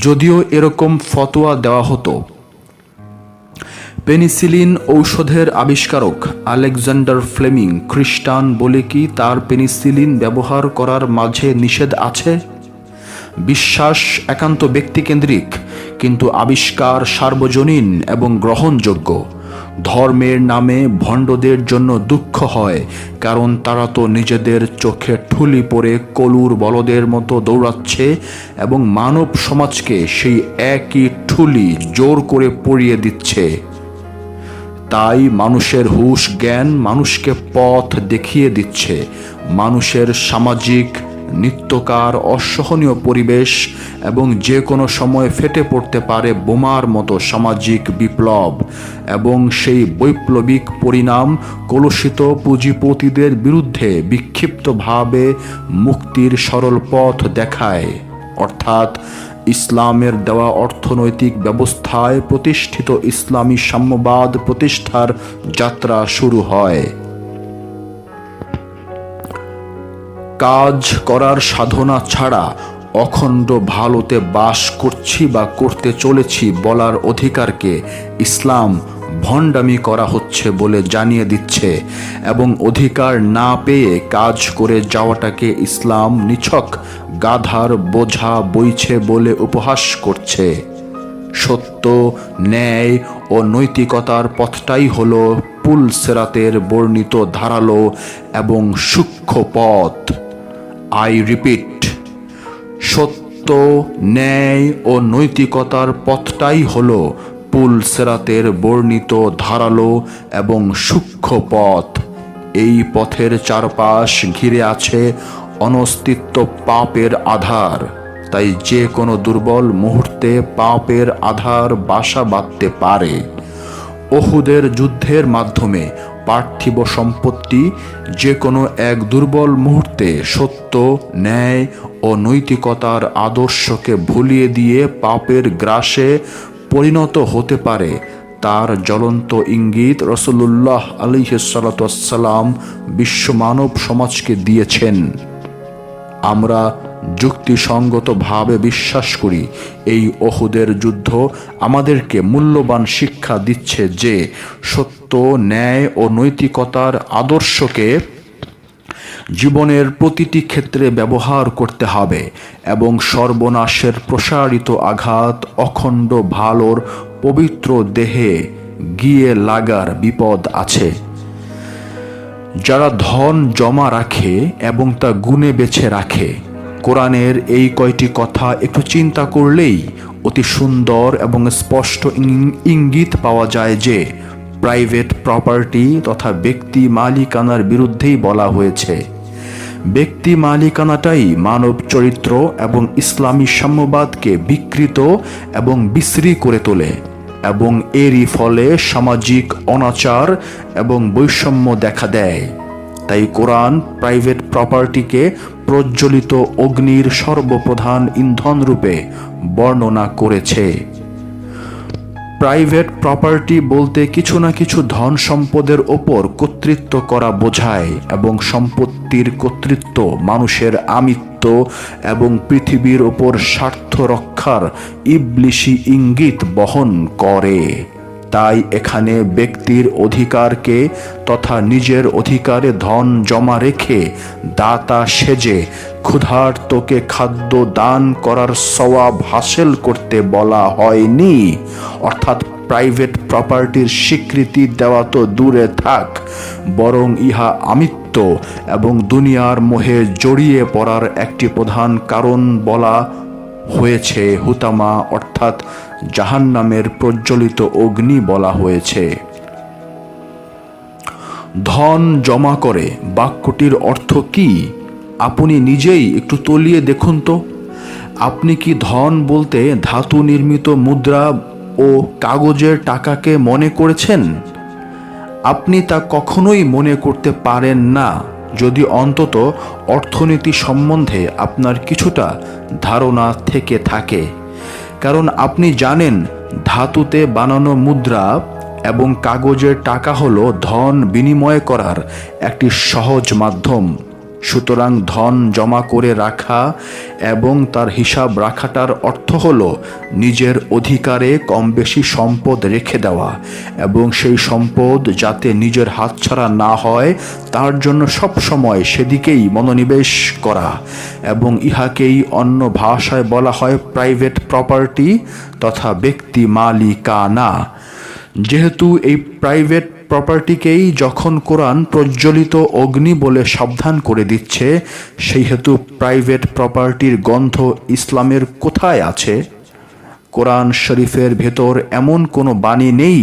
যদিও এরকম ফতোয়া দেওয়া হতো, পেনিসিলিন ঔষধের আবিষ্কারক আলেকজান্ডার ফ্লেমিং খ্রিস্টান বলে কি তার পেনিসিলিন ব্যবহার করার মাঝে নিষেধ আছে? বিশ্বাস একান্ত ব্যক্তিকেন্দ্রিক, কিন্তু আবিষ্কার সার্বজনীন এবং গ্রহণযোগ্য। ধর্মের নামে ভণ্ডদের জন্য দুঃখ হয়, কারণ তারা তো নিজেদের চোখে ঠুলি পরে কলুর বলদের মতো দৌড়াচ্ছে এবং মানব সমাজকে সেই একই ঠুলি জোর করে পরিয়ে দিচ্ছে। তাই মানুষের হুঁশ জ্ঞান মানুষকে পথ দেখিয়ে দিচ্ছে। মানুষের সামাজিক নিত্যকার অসহনীয় পরিবেশ এবং যে কোনো সময় ফেটে পড়তে পারে বোমার মতো সামাজিক বিপ্লব, এবং সেই বৈপ্লবিক পরিণাম কলুষিত পুঁজিপতিদের বিরুদ্ধে বিক্ষিপ্তভাবে মুক্তির সরল পথ দেখায়, অর্থাৎ ইসলামের দেওয়া অর্থনৈতিক ব্যবস্থায় প্রতিষ্ঠিত ইসলামী সাম্যবাদ প্রতিষ্ঠার যাত্রা শুরু হয়। কাজ করার সাধনা ছাড়া অখণ্ড ভালোতে বাস করছি বা করতে চলেছি বলার অধিকারকে ইসলাম ভণ্ডামি করা হচ্ছে বলে জানিয়ে দিচ্ছে, এবং অধিকার না পেয়ে কাজ করে যাওয়াটাকে ইসলাম নিছক গাধার বোঝা বইছে বলে উপহাস করছে। সত্য, ন্যায় ও নৈতিকতার পথটাই হলো পুলসেরাতের বর্ণিত ধারালো এবং সূক্ষ্ম পথ। আই রিপিট, সত্য, ন্যায় ও নৈতিকতার পথটাই হলো পুলসেরাতের বর্ণিত ধারালো এবং সূক্ষ্ম পথ। এই পথের চারপাশ ঘিরে আছে অনস্তিত্ব পাপের আধার। তাই যে কোনো দুর্বল মুহূর্তে পাপের আধার বাসা বাঁধতে পারে। উহুদের যুদ্ধের মাধ্যমে পার্থিব সম্পত্তি যে কোনো এক দুর্বল মুহূর্তে সত্য, ন্যায় ও নৈতিকতার আদর্শকে ভুলিয়ে দিয়ে পাপের গ্রাসে পরিণত হতে পারে, তার জ্বলন্ত ইঙ্গিত রাসূলুল্লাহ আলাইহিস সালাতু ওয়াস সালাম বিশ্ব মানব সমাজকে দিয়েছেন। আমরা যুক্তিসঙ্গতভাবে বিশ্বাস করি এই উহুদের যুদ্ধ আমাদেরকে মূল্যবান শিক্ষা দিচ্ছে যে সত্য, ন্যায় ও নৈতিকতার আদর্শকে জীবনের প্রতিটি ক্ষেত্রে ব্যবহার করতে হবে, এবং সর্বনাশের প্রসারিত আঘাত অখণ্ড ভালোর পবিত্র দেহে গিয়ে লাগার বিপদ আছে। যারা ধন জমা রাখে এবং তা গুণে বেছে রাখে, কোরআনের এই কয়টি কথা একটু চিন্তা করলেই অতি সুন্দর এবং স্পষ্ট ইঙ্গিত পাওয়া যায় যে প্রাইভেট প্রপার্টি তথা ব্যক্তি মালিকানার বিরুদ্ধেই বলা হয়েছে। ব্যক্তি মালিকানাটাই মানব চরিত্র এবং ইসলামী সাম্যবাদকে বিকৃত এবং বিশ্রী করে তোলে, এবং এরই ফলে সামাজিক অনাচার এবং বৈষম্য দেখা দেয়। তাই কোরআন প্রাইভেট প্রপার্টিকে প্রজ্বলিত অগ্নির সর্বপ্রধান ইন্ধন রূপে বর্ণনা করেছে। প্রাইভেট প্রপার্টি বলতে কিছু না কিছু ধন সম্পদের ওপর কর্তৃত্ব করা বোঝায়, এবং সম্পত্তির কর্তৃত্ব মানুষের আমিত্ব এবং পৃথিবীর ওপর স্বার্থ রক্ষার ইবলিশি ইঙ্গিত বহন করে। তাই এখানে ব্যক্তির অধিকারকে তথা নিজের অধিকারে ধন জমা রেখে দাতা সেজে ক্ষুধার্তকে খাদ্য দান করার সওয়াব হাসিল করতে বলা হয়নি। অর্থাৎ প্রাইভেট প্রপার্টির স্বীকৃতি দেওয়া তো দূরে থাক, বরং ইহা আমিত্ব এবং দুনিয়ার মোহে জড়িয়ে পড়ার একটি প্রধান কারণ বলা হয়েছে। হুতামা অর্থাৎ জাহান্নামের প্রজ্বলিত অগ্নি বলা হয়েছে। ধন জমা করে বাক্যটির অর্থ কি আপনি নিজেই একটু তলিয়ে দেখুন তো। আপনি কি ধন বলতে ধাতু নির্মিত মুদ্রা ও কাগজের টাকাকে মনে করেছেন? আপনি তা কখনোই মনে করতে পারেন না যদি অন্তত অর্থনীতি সম্বন্ধে আপনার কিছুটা ধারণা থেকে থাকে। কারণ আপনি জানেন ধাতুতে বানানো মুদ্রা এবং কাগজের টাকা হলো ধন বিনিময় করার একটি সহজ মাধ্যম। সুতরাং ধন জমা করে রাখা এবং তার হিসাব রাখাটার অর্থ হলো নিজের অধিকারে কম বেশি সম্পদ রেখে দেওয়া এবং সেই সম্পদ যাতে নিজের হাতছাড়া না হয় তার জন্য সব সময় সেদিকেই মনোনিবেশ করা, এবং ইহাকেই অন্য ভাষায় বলা হয় প্রাইভেট প্রপার্টি তথা ব্যক্তি মালিকানা। যেহেতু এই প্রাইভেট প্রপার্টিকেই যখন কোরআন প্রজ্বলিত অগ্নি বলে সাবধান করে দিচ্ছে, সেই হেতু প্রাইভেট প্রপার্টির গন্ধ ইসলামের কোথায় আছে? কোরআন শরীফের ভেতর এমন কোনো বাণী নেই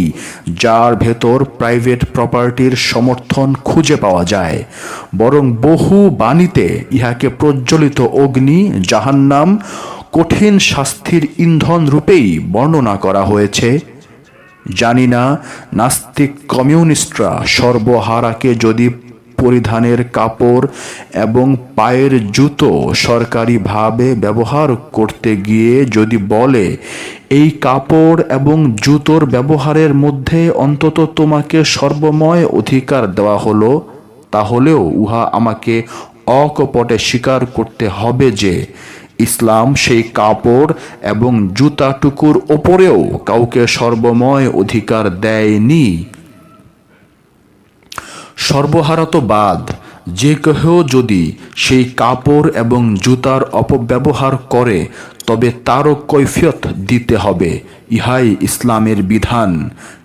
যার ভেতর প্রাইভেট প্রপার্টির সমর্থন খুঁজে পাওয়া যায়, বরং বহু বাণীতে ইহাকে প্রজ্বলিত অগ্নি, জাহান্নাম, কঠিন শাস্তির ইন্ধন রূপেই বর্ণনা করা হয়েছে। জানি না নাস্তিক কমিউনিস্টরা সর্বহারাকে যদি পরিধানের কাপড় এবং পায়ের জুতো সরকারিভাবে ব্যবহার করতে গিয়ে যদি বলে এই কাপড় এবং জুতোর ব্যবহারের মধ্যে অন্তত তোমাকে সর্বময় অধিকার দেওয়া হলো, তাহলেও উহা আমাকে অকপটে স্বীকার করতে হবে যে ইসলাম সেই কাপড় এবং জুতাটুকুর ওপরেও কাউকে সর্বময় অধিকার দেয়নি। সর্বহারা তো বাদ, যে কেহ যদি সেই কাপড় এবং জুতার অপব্যবহার করে তবে তারও কৈফিয়ত দিতে হবে। ইহাই ইসলামের বিধান,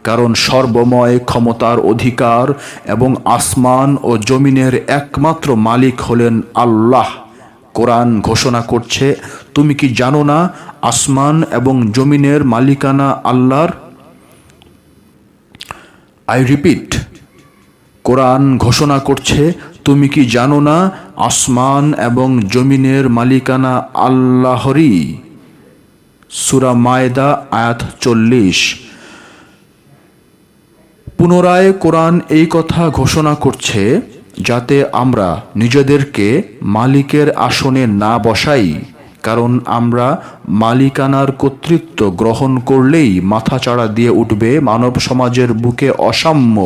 কারণ সর্বময় ক্ষমতার অধিকার এবং আসমান ও জমিনের একমাত্র মালিক হলেন আল্লাহ। কোরআন ঘোষণা করছে, তুমি কি জানো না আসমান এবং জমিনের মালিকানা আল্লাহর? আই রিপিট, কোরআন ঘোষণা করছে, তুমি কি জানো না আসমান এবং জমিনের মালিকানা আল্লাহরই। সূরা মায়েদা আয়াত 40। পুনরায় কোরআন এই কথা ঘোষণা করছে যাতে আমরা নিজেদেরকে মালিকের আসনে না বসাই, কারণ আমরা মালিকানার কর্তৃত্ব গ্রহণ করলেই মাথাচাড়া দিয়ে উঠবে মানব সমাজের বুকে অসাম্য,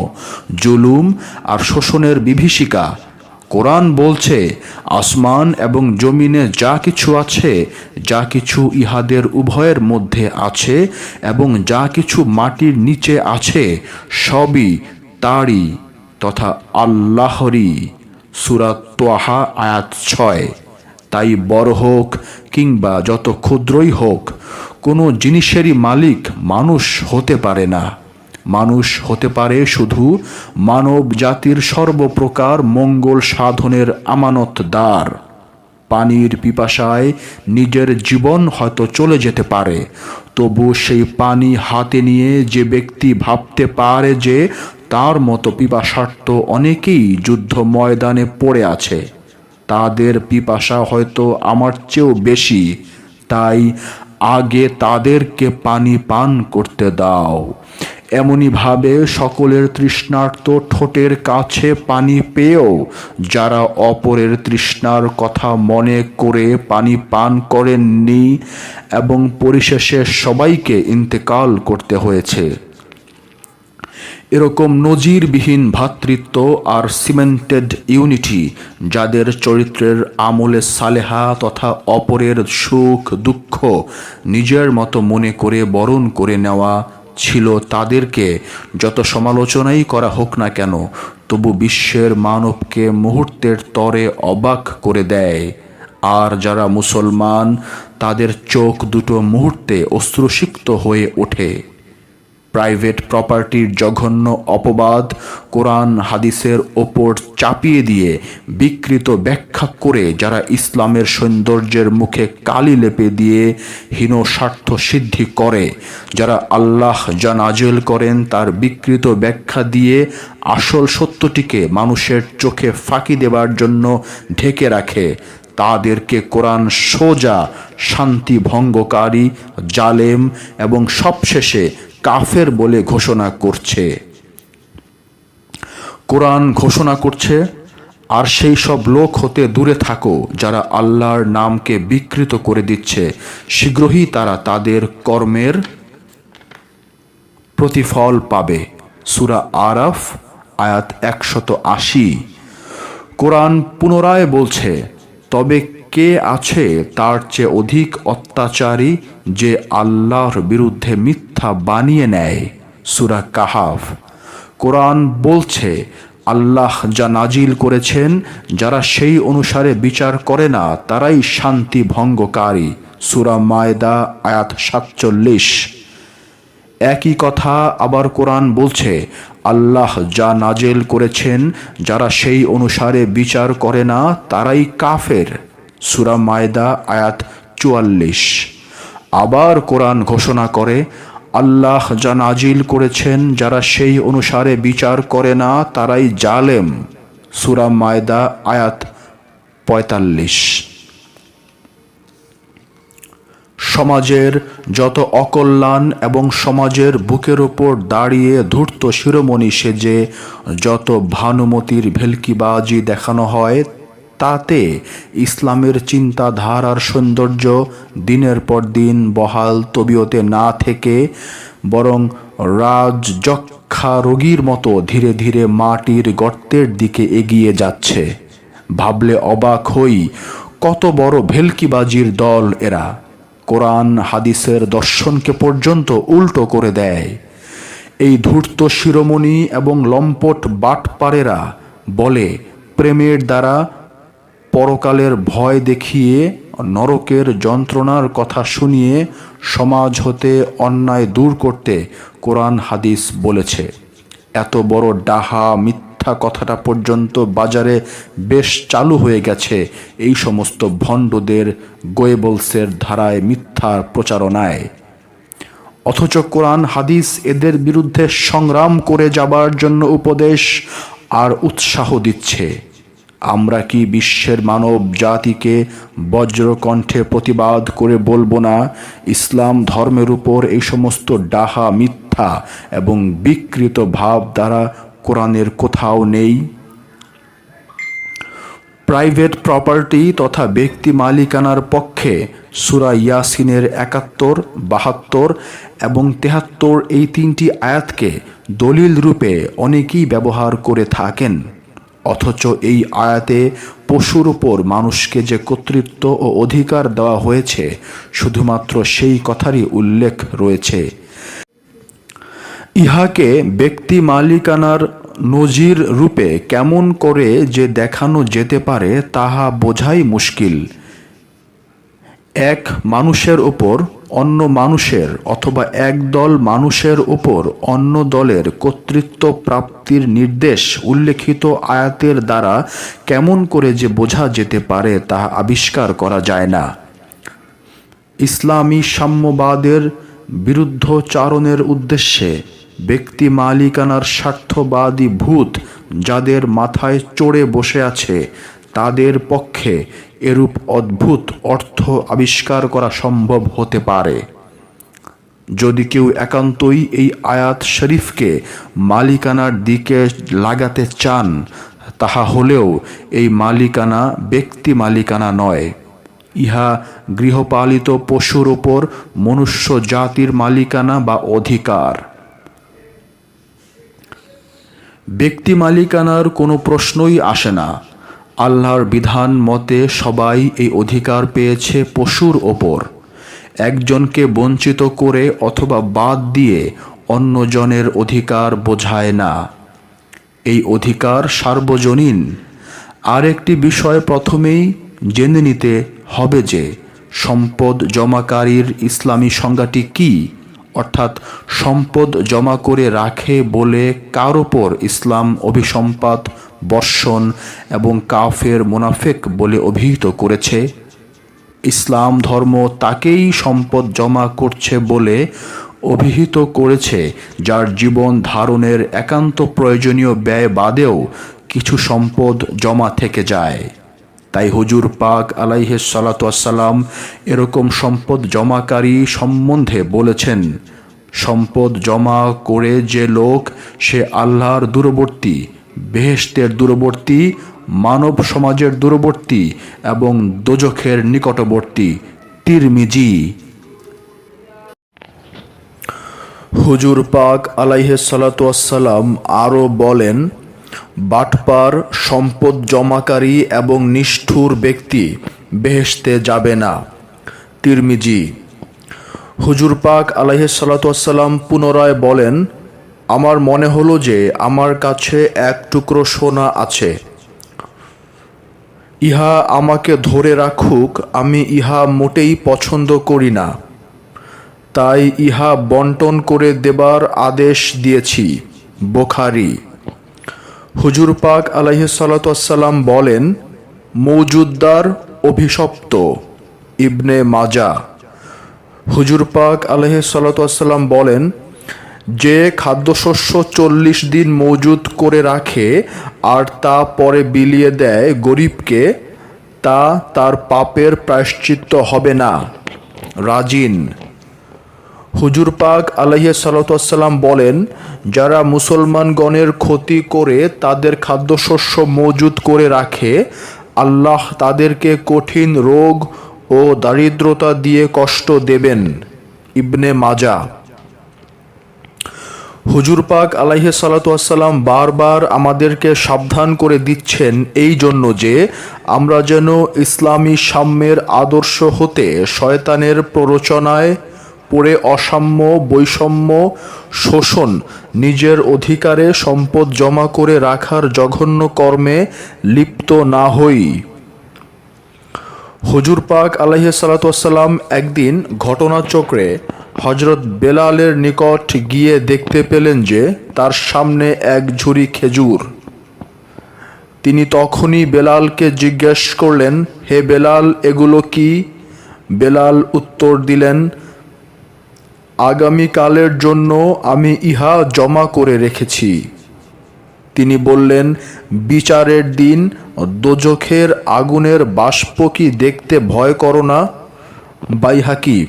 জুলুম আর শোষণের বিভীষিকা। কোরআন বলছে, আসমান এবং জমিনে যা কিছু আছে, যা কিছু ইহাদের উভয়ের মধ্যে আছে এবং যা কিছু মাটির নিচে আছে, সবই তারই তথা আল্লাহরই। সূরা তোহা আয়াত 6। তাই বড় হোক কিংবা যত ক্ষুদ্রই হোক, কোনো জিনিসেরই মালিক মানুষ হতে পারে না। মানুষ হতে পারে শুধু মানব জাতির সর্বপ্রকার মঙ্গল সাধনের আমানতদার। পানির পিপাসায় নিজের জীবন হয়তো চলে যেতে পারে, তবু সেই পানি হাতে নিয়ে যে ব্যক্তি ভাবতে পারে যে তার মতো পিপাসার্ত অনেকেই যুদ্ধ ময়দানে পড়ে আছে, তাদের পিপাসা হয়তো আমার চেয়েও বেশি, তাই আগে তাদেরকে পানি পান করতে দাও। এমনিভাবে সকলের তৃষ্ণার্ত ঠোঁটের কাছে পানি পেয়েও যারা অপরের তৃষ্ণার কথা মনে করে পানি পান করেননি এবং পরিশেষে সবাইকে ইন্তেকাল করতে হয়েছে। এরকম নজিরবিহীন ভ্রাতৃত্ব আর সিমেন্টেড ইউনিটি যাদের চরিত্রের আমলে সালেহা তথা অপরের সুখ দুঃখ নিজের মতো মনে করে বরণ করে নেওয়া ছিল, তাদেরকে যত সমালোচনাই করা হোক না কেন, তবু বিশ্বের মানবকে মুহূর্তের তরে অবাক করে দেয়। আর যারা মুসলমান, তাদের চোখ দুটো মুহূর্তে অশ্রুসিক্ত হয়ে ওঠে। প্রাইভেট প্রপার্টির জঘন্য অপবাদ কোরআন হাদিসের ওপর চাপিয়ে দিয়ে বিকৃত ব্যাখ্যা করে যারা ইসলামের সৌন্দর্যের মুখে কালি লেপে দিয়ে হীন স্বার্থ সিদ্ধি করে, যারা আল্লাহ যা নাজিল করেন তার বিকৃত ব্যাখ্যা দিয়ে আসল সত্যটিকে মানুষের চোখে ফাঁকি দেবার জন্য ঢেকে রাখে, তাদেরকে কোরআন সোজা শান্তি ভঙ্গকারী, জালেম এবং সবশেষে কাফের বলে ঘোষণা করছে। কোরআন ঘোষণা করছে, আর সেই সব লোক হতে দূরে থাকো যারা আল্লাহর নামকে বিকৃত করে দিচ্ছে, শীঘ্রই তারা তাদের কর্মের প্রতিফল পাবে। সূরা আরাফ আয়াত 180। কোরআন পুনরায় বলছে, তবে কে আছে তার চেয়ে অধিক অত্যাচারী যে আল্লাহর বিরুদ্ধে মিথ্যা বানিয়ে নেয়? সূরা কাহাফ। কোরআন বলছে, আল্লাহ যা নাজিল করেছেন যারা সেই অনুসারে বিচার করে না তারাই শান্তি ভঙ্গকারী। সূরা মায়দা আয়াত ৪৭। একই কথা আবার কোরআন বলছে, আল্লাহ যা নাজেল করেছেন যারা সেই অনুসারে বিচার করে না তারাই কাফের। সূরা মায়দা আয়াত ৪৪। আবার কোরআন ঘোষণা করে, আল্লাহ যা নাজিল করেছেন যারা সেই অনুসারে বিচার করে না তারাই জালেম। সূরা মায়দা আয়াত ৪৫। সমাজের যত অকল্যাণ এবং সমাজের বুকের ওপর দাঁড়িয়ে ধূর্ত শিরোমণি সেজে যত ভানুমতির ভেলকিবাজি দেখানো হয়, তাতে ইসলামের চিন্তাধারার সৌন্দর্য দিনের পর দিন বহাল তবিয়তে না থেকে বরং রাজযক্ষা রোগীর মতো ধীরে ধীরে মাটির গর্তের দিকে এগিয়ে যাচ্ছে। ভাবলে অবাক হই, কত বড় ভেলকিবাজির দল এরা। কোরআন হাদিসের দর্শনকে পর্যন্ত উল্টো করে দেয়। এই ধূর্ত শিরোমণি এবং লম্পট বাটপারেরা বলে, প্রেমের দ্বারা পরকালের ভয় দেখিয়ে নরকের যন্ত্রণার কথা শুনিয়ে সমাজ হতে অন্যায় দূর করতে কোরআন হাদিস বলেছে। এত বড় ডাহা মিথ্যা কথাটা পর্যন্ত বাজারে বেশ চালু হয়ে গেছে এই সমস্ত ভণ্ডদের গোয়েবলসের ধারায় মিথ্যার প্রচারণায়। অথচ কোরআন হাদিস এদের বিরুদ্ধে সংগ্রাম করে যাবার জন্য উপদেশ আর উৎসাহ দিচ্ছে। আমরা কি বিশ্বের মানব জাতিকে বজ্রকণ্ঠে প্রতিবাদ করে বলবো না, ইসলাম ধর্মের উপর এই সমস্ত ডাহা মিথ্যা এবং বিকৃত ভাব দ্বারা কোরআনের কোথাও নেই? প্রাইভেট প্রপার্টি তথা ব্যক্তি মালিকানার পক্ষে সূরা ইয়াসিনের ৭১, ৭২ এবং ৭৩ এই তিনটি আয়াতকে দলিল রূপে অনেকেই ব্যবহার করে থাকেন। অথচ এই আয়াতে পশুর উপর মানুষকে যে কর্তৃত্ব ও অধিকার দেওয়া হয়েছে শুধুমাত্র সেই কথারই উল্লেখ রয়েছে। ইহাকে ব্যক্তি মালিকানার নজির রূপে কেমন করে যে দেখানো যেতে পারে তাহা বোঝাই মুশকিল। এক মানুষের ওপর অন্য মানুষের অথবা একদল মানুষের উপর অন্য দলের কর্তৃত্ব প্রাপ্তির নির্দেশ উল্লেখিত আয়াতের দ্বারা কেমন করে যে বোঝা যেতে পারে তাহা আবিষ্কার করা যায় না। ইসলামী সাম্যবাদের বিরুদ্ধচারণের উদ্দেশ্যে ব্যক্তি মালিকানার স্বার্থবাদী ভূত যাদের মাথায় চড়ে বসে আছে তাদের পক্ষে এরূপ অদ্ভুত অর্থ আবিষ্কার করা সম্ভব হতে পারে। যদি কেউ একান্তই এই আয়াত শরীফকে মালিকানার দিকে লাগাতে চান, তাহা হলেও এই মালিকানা ব্যক্তি মালিকানা নয়, ইহা গৃহপালিত পশুর ওপর মনুষ্য জাতির মালিকানা বা অধিকার। ব্যক্তি মালিকানার কোনো প্রশ্নই আসে না। আল্লাহর বিধান মতে সবাই এই অধিকার পেয়েছে পশুর ওপর। একজনকে বঞ্চিত করে অথবা বাদ দিয়ে অন্যজনের অধিকার বোঝায় না। এই অধিকার সার্বজনীন। আর একটি বিষয় প্রথমেই জেনে নিতে হবে যে সম্পদ জমাকারীর ইসলামী সংজ্ঞাটি কী, অর্থাৎ সম্পদ জমা করে রাখে বলে কার ওপর ইসলাম অভিসম্পাত, বর্ষণ এবং কাফের মুনাফিক বলে অভিহিত করেছে। ইসলাম ধর্ম তাকেই সম্পদ জমা করছে বলে অভিহিত করেছে যার জীবন ধারণের একান্ত প্রয়োজনীয় ব্যয় বাদেও কিছু সম্পদ জমা থেকে যায়। তাই হুজুর পাক আলাইহিস সালাতু ওয়াসসালাম এরকম সম্পদ জমাকারী সম্বন্ধে বলেছেন, সম্পদ জমা করে যে লোক সে আল্লাহর দূরবর্তী, বেহেশতের দূরবর্তী, মানব সমাজের দূরবর্তী এবং দোজখের নিকটবর্তী। তিরমিজি। হুজুর পাক আলাইহিস সালাতু ওয়াসসালাম আরও বলেন, বাটপার, সম্পদ জমাকারী এবং নিষ্ঠুর ব্যক্তি বেহেশতে যাবে না। তিরমিজি। হুজুর পাক আলাইহিস সালাতু ওয়াসসালাম পুনরায় বলেন, আমার মনে হলো যে আমার কাছে এক টুকরো সোনা আছে, ইহা আমাকে ধরে রাখুক, আমি ইহা মোটেই পছন্দ করি না, তাই ইহা বন্টন করে দেবার আদেশ দিয়েছি। বুখারী। হুজুর পাক আলাইহিস সালাতু ওয়াসসালাম বলেন, মওজুদদার অভিশপ্ত। ইবনে মাজা। হুজুর পাক আলাইহিস সালাতু ওয়াসসালাম বলেন, যে খাদ্যশস্য 40 দিন মজুদ করে রাখে আর তা পরে বিলিয়ে দেয় গরিবকে, তা তার পাপের প্রায়শ্চিত্ত হবে না। রাজিন। হুজুর পাক আলাইহিস সালাতু ওয়াসসালাম বলেন, যারা মুসলমানগণের ক্ষতি করে তাদের খাদ্যশস্য মজুদ করে রাখে, আল্লাহ তাদেরকে কঠিন রোগ ও দারিদ্রতা দিয়ে কষ্ট দেবেন। ইবনে মাজা। হুজুর পাক আলাইহিস সালাতু ওয়াসসালাম বারবার আমাদেরকে সাবধান করে দিচ্ছেন এই জন্য যে আমরা যেন ইসলামী সাম্যের আদর্শ হতে শয়তানের প্ররোচনায় পড়ে অসাম্য, বৈষম্য, শোষণ, নিজের অধিকারে সম্পদ জমা করে রাখার জঘন্য কর্মে লিপ্ত না হই। হুজুর পাক আলাইহিস সালাতু ওয়াসসালাম একদিন ঘটনাচক্রে হযরত বেলালের নিকট গিয়ে দেখতে পেলেন যে তার সামনে এক ঝুড়ি খেজুর। তিনি তখনই বেলালকে জিজ্ঞেস করলেন, হে বেলাল, এগুলো কি? বেলাল উত্তর দিলেন, আগামীকালের জন্য আমি ইহা জমা করে রেখেছি। তিনি বললেন, বিচারের দিন দোজখের আগুনের বাষ্প কি দেখতে ভয় করো না? বাইহাকি।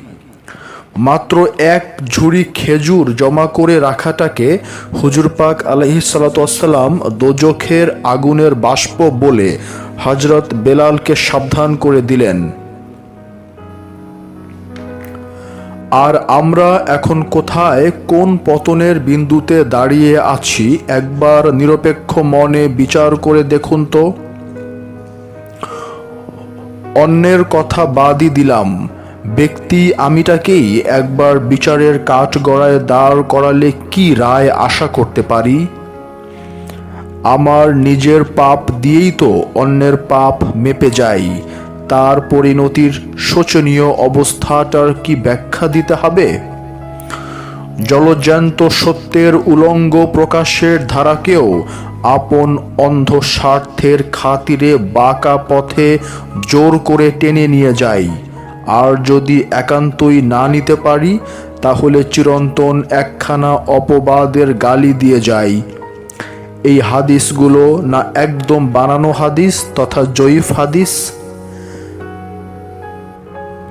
মাত্র এক ঝুড়ি খেজুর জমা করে রাখাটাকে হুজুর পাক আলাইহিস সালাতু ওয়াসসালাম দোজখের আগুনের বাষ্প বলে হযরত বেলালকে সাবধান করে দিলেন। আর আমরা এখন কোথায়, কোন পতনের বিন্দুতে দাঁড়িয়ে আছি একবার নিরপেক্ষ মনে বিচার করে দেখুন তো। অন্যের কথা বাদই দিলাম, ব্যক্তি আমিটাকেই একবার বিচারের কাঠগড়ায় দাঁড় করালে কি রায় আশা করতে পারি? আমার নিজের পাপ দিয়েই তো অন্যের পাপ মেপে যায়, তার পরিণতির শোচনীয় অবস্থাটার কি ব্যাখ্যা দিতে হবে? জলজ্যান্ত সত্যের উলঙ্গ প্রকাশের ধারাকেও আপন অন্ধ স্বার্থের খাতিরে বাঁকা পথে জোর করে টেনে নিয়ে যাই, আর যদি একান্তই না নিতে পারি তাহলে চিরন্তন একখানা অপবাদের গালি দিয়ে যাই। এই হাদিসগুলো না একদম বানানো হাদিস তথা জয়ীফ হাদিস?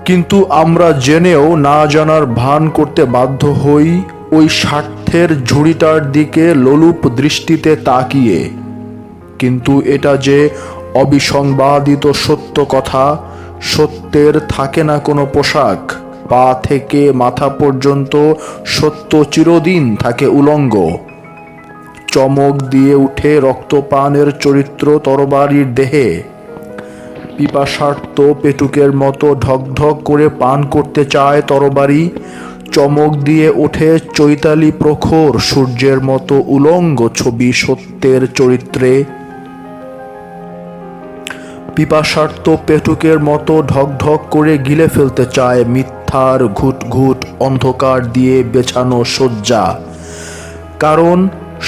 কিন্তু আমরা জেনেও না জানার ভান করতে বাধ্য হই ওই স্বার্থের ঝুড়িটার দিকে লোলুপ দৃষ্টিতে তাকিয়ে। কিন্তু এটা যে অবিসংবাদিত সত্য কথা, সত্যের থাকে না কোনো পোশাক, পা থেকে মাথা পর্যন্ত সত্য চিরদিন থাকে উলঙ্গ। চমক দিয়ে উঠে রক্তপানের চরিত্র তরবারির দেহে, পিপাসার্ত পেটুকের মতো ঢকঢক করে পান করতে চায় তরবারি, চমক দিয়ে ওঠে চৈতালি প্রখর সূর্যের মতো উলঙ্গ ছবি সত্যের চরিত্রে। পিপাসার্ত পেটুকের মতো ঢকঢক করে গিলে ফেলতে চায় মিথ্যার ঘুট ঘুট অন্ধকার দিয়ে বেছানো শয্যা। কারণ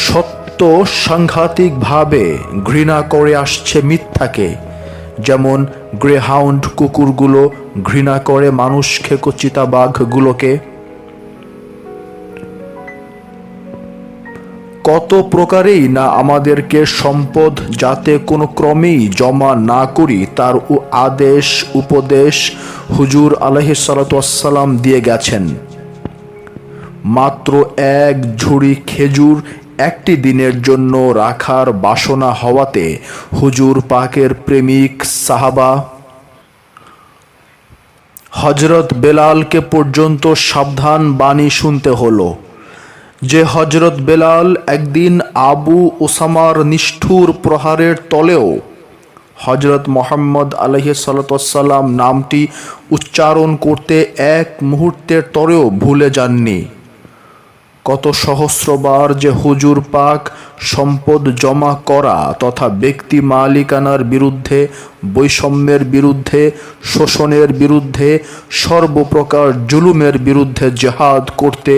সত্য সাংঘাতিকভাবে ঘৃণা করে আসছে মিথ্যাকে, যেমন গ্রেহাউন্ড কুকুরগুলো ঘৃণা করে মানুষ খেকো চিতাবাঘগুলোকে। কত প্রকারেই না আমাদেরকে সম্পদ যাতে কোনো ক্রমেই জমা না করি তার আদেশ উপদেশ হুজুর আলাইহিস সালাতু ওয়াসসালাম দিয়ে গেছেন। মাত্র এক ঝুড়ি খেজুর একটি দিনের জন্য রাখার বাসনা হওয়াতে হুজুর পাকের প্রেমিক সাহাবা হযরত বেলালকে পর্যন্ত সাবধান বাণী শুনতে হলো যে হজরত বেলাল একদিন আবু ওসামার নিষ্ঠুর প্রহারের তলেও হজরত মোহাম্মদ আলাইহিসসালাম নামটি উচ্চারণ করতে এক মুহূর্তের তরেও ভুলে যাননি। কত সহস্রবার যে হুজুর পাক সম্পদ জমা করা তথা ব্যক্তি মালিকানার বিরুদ্ধে, বৈষম্যের বিরুদ্ধে, শোষণের বিরুদ্ধে, সর্বপ্রকার জুলুমের বিরুদ্ধে জেহাদ করতে,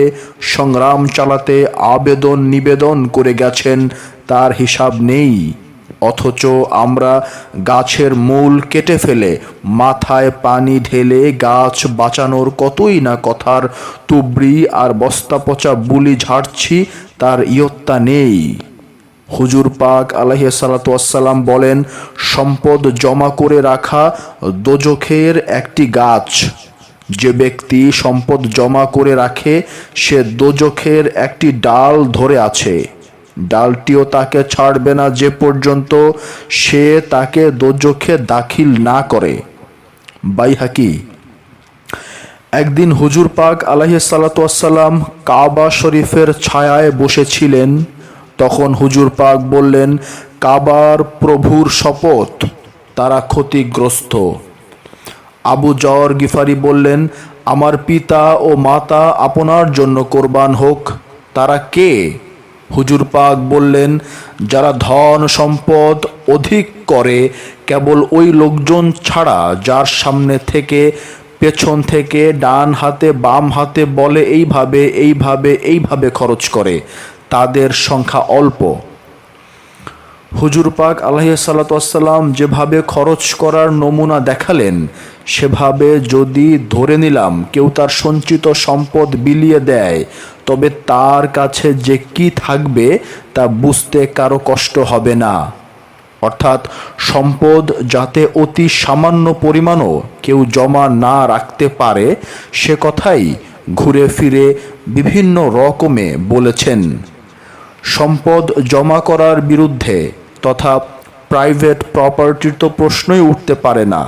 সংগ্রাম চালাতে আবেদন নিবেদন করে গেছেন তার হিসাব নেই। অথচ আমরা গাছের মূল কেটে ফেলে মাথায় পানি ঢেলে গাছ বাঁচানোর কতই না কথার তুবড়ি আর বস্তা পচা বুলি ঝাড়ছি, তার ইয়ত্তা নেই। হুজুর পাক আলাইহিসসালাম বলেন, সম্পদ জমা করে রাখা দোজখের একটি গাছ। যে ব্যক্তি সম্পদ জমা করে রাখে সে দোজখের একটি ডাল ধরে আছে। ডালটিও তাকে ছাড়বে না যে পর্যন্ত সে তাকে দোজখে দাখিল না করে। বাইহাকি। একদিন হুজুর পাক আলাইহিসসালাম কাবা শরীফের ছায়ায় বসেছিলেন। তখন হুজুর পাক বললেন, কাবার প্রভুর শপথ, তারা ক্ষতিগ্রস্ত। আবু যর গিফারি বললেন, আমার পিতা ও মাতা আপনার জন্য কোরবান হোক। তারা কে? হুজুর পাক বললেন, যারা ধন সম্পদ অধিক করে কেবল ওই লোকজন ছাড়া যার সামনে থেকে, পেছন থেকে, ডান হাতে বাম হাতে বলে এইভাবে এইভাবে এইভাবে খরচ করে, তাদের সংখ্যা অল্প। হুজুর পাক আলাইহিসসালাম যেভাবে খরচ করার নমুনা দেখালেন, সেভাবে যদি ধরে নিলাম কেউ তার সঞ্চিত সম্পদ বিলিয়ে দেয়, তবে তার কাছে যে কি থাকবে তা বুঝতে কারো কষ্ট হবে না। অর্থাৎ সম্পদ যাতে অতি সামান্য পরিমাণও কেউ জমা না রাখতে পারে, সে কথাই ঘুরে ফিরে বিভিন্ন রকমে বলেছেন। সম্পদ জমা করার বিরুদ্ধে তথা প্রাইভেট প্রপার্টির তো প্রশ্নই উঠতে পারে না।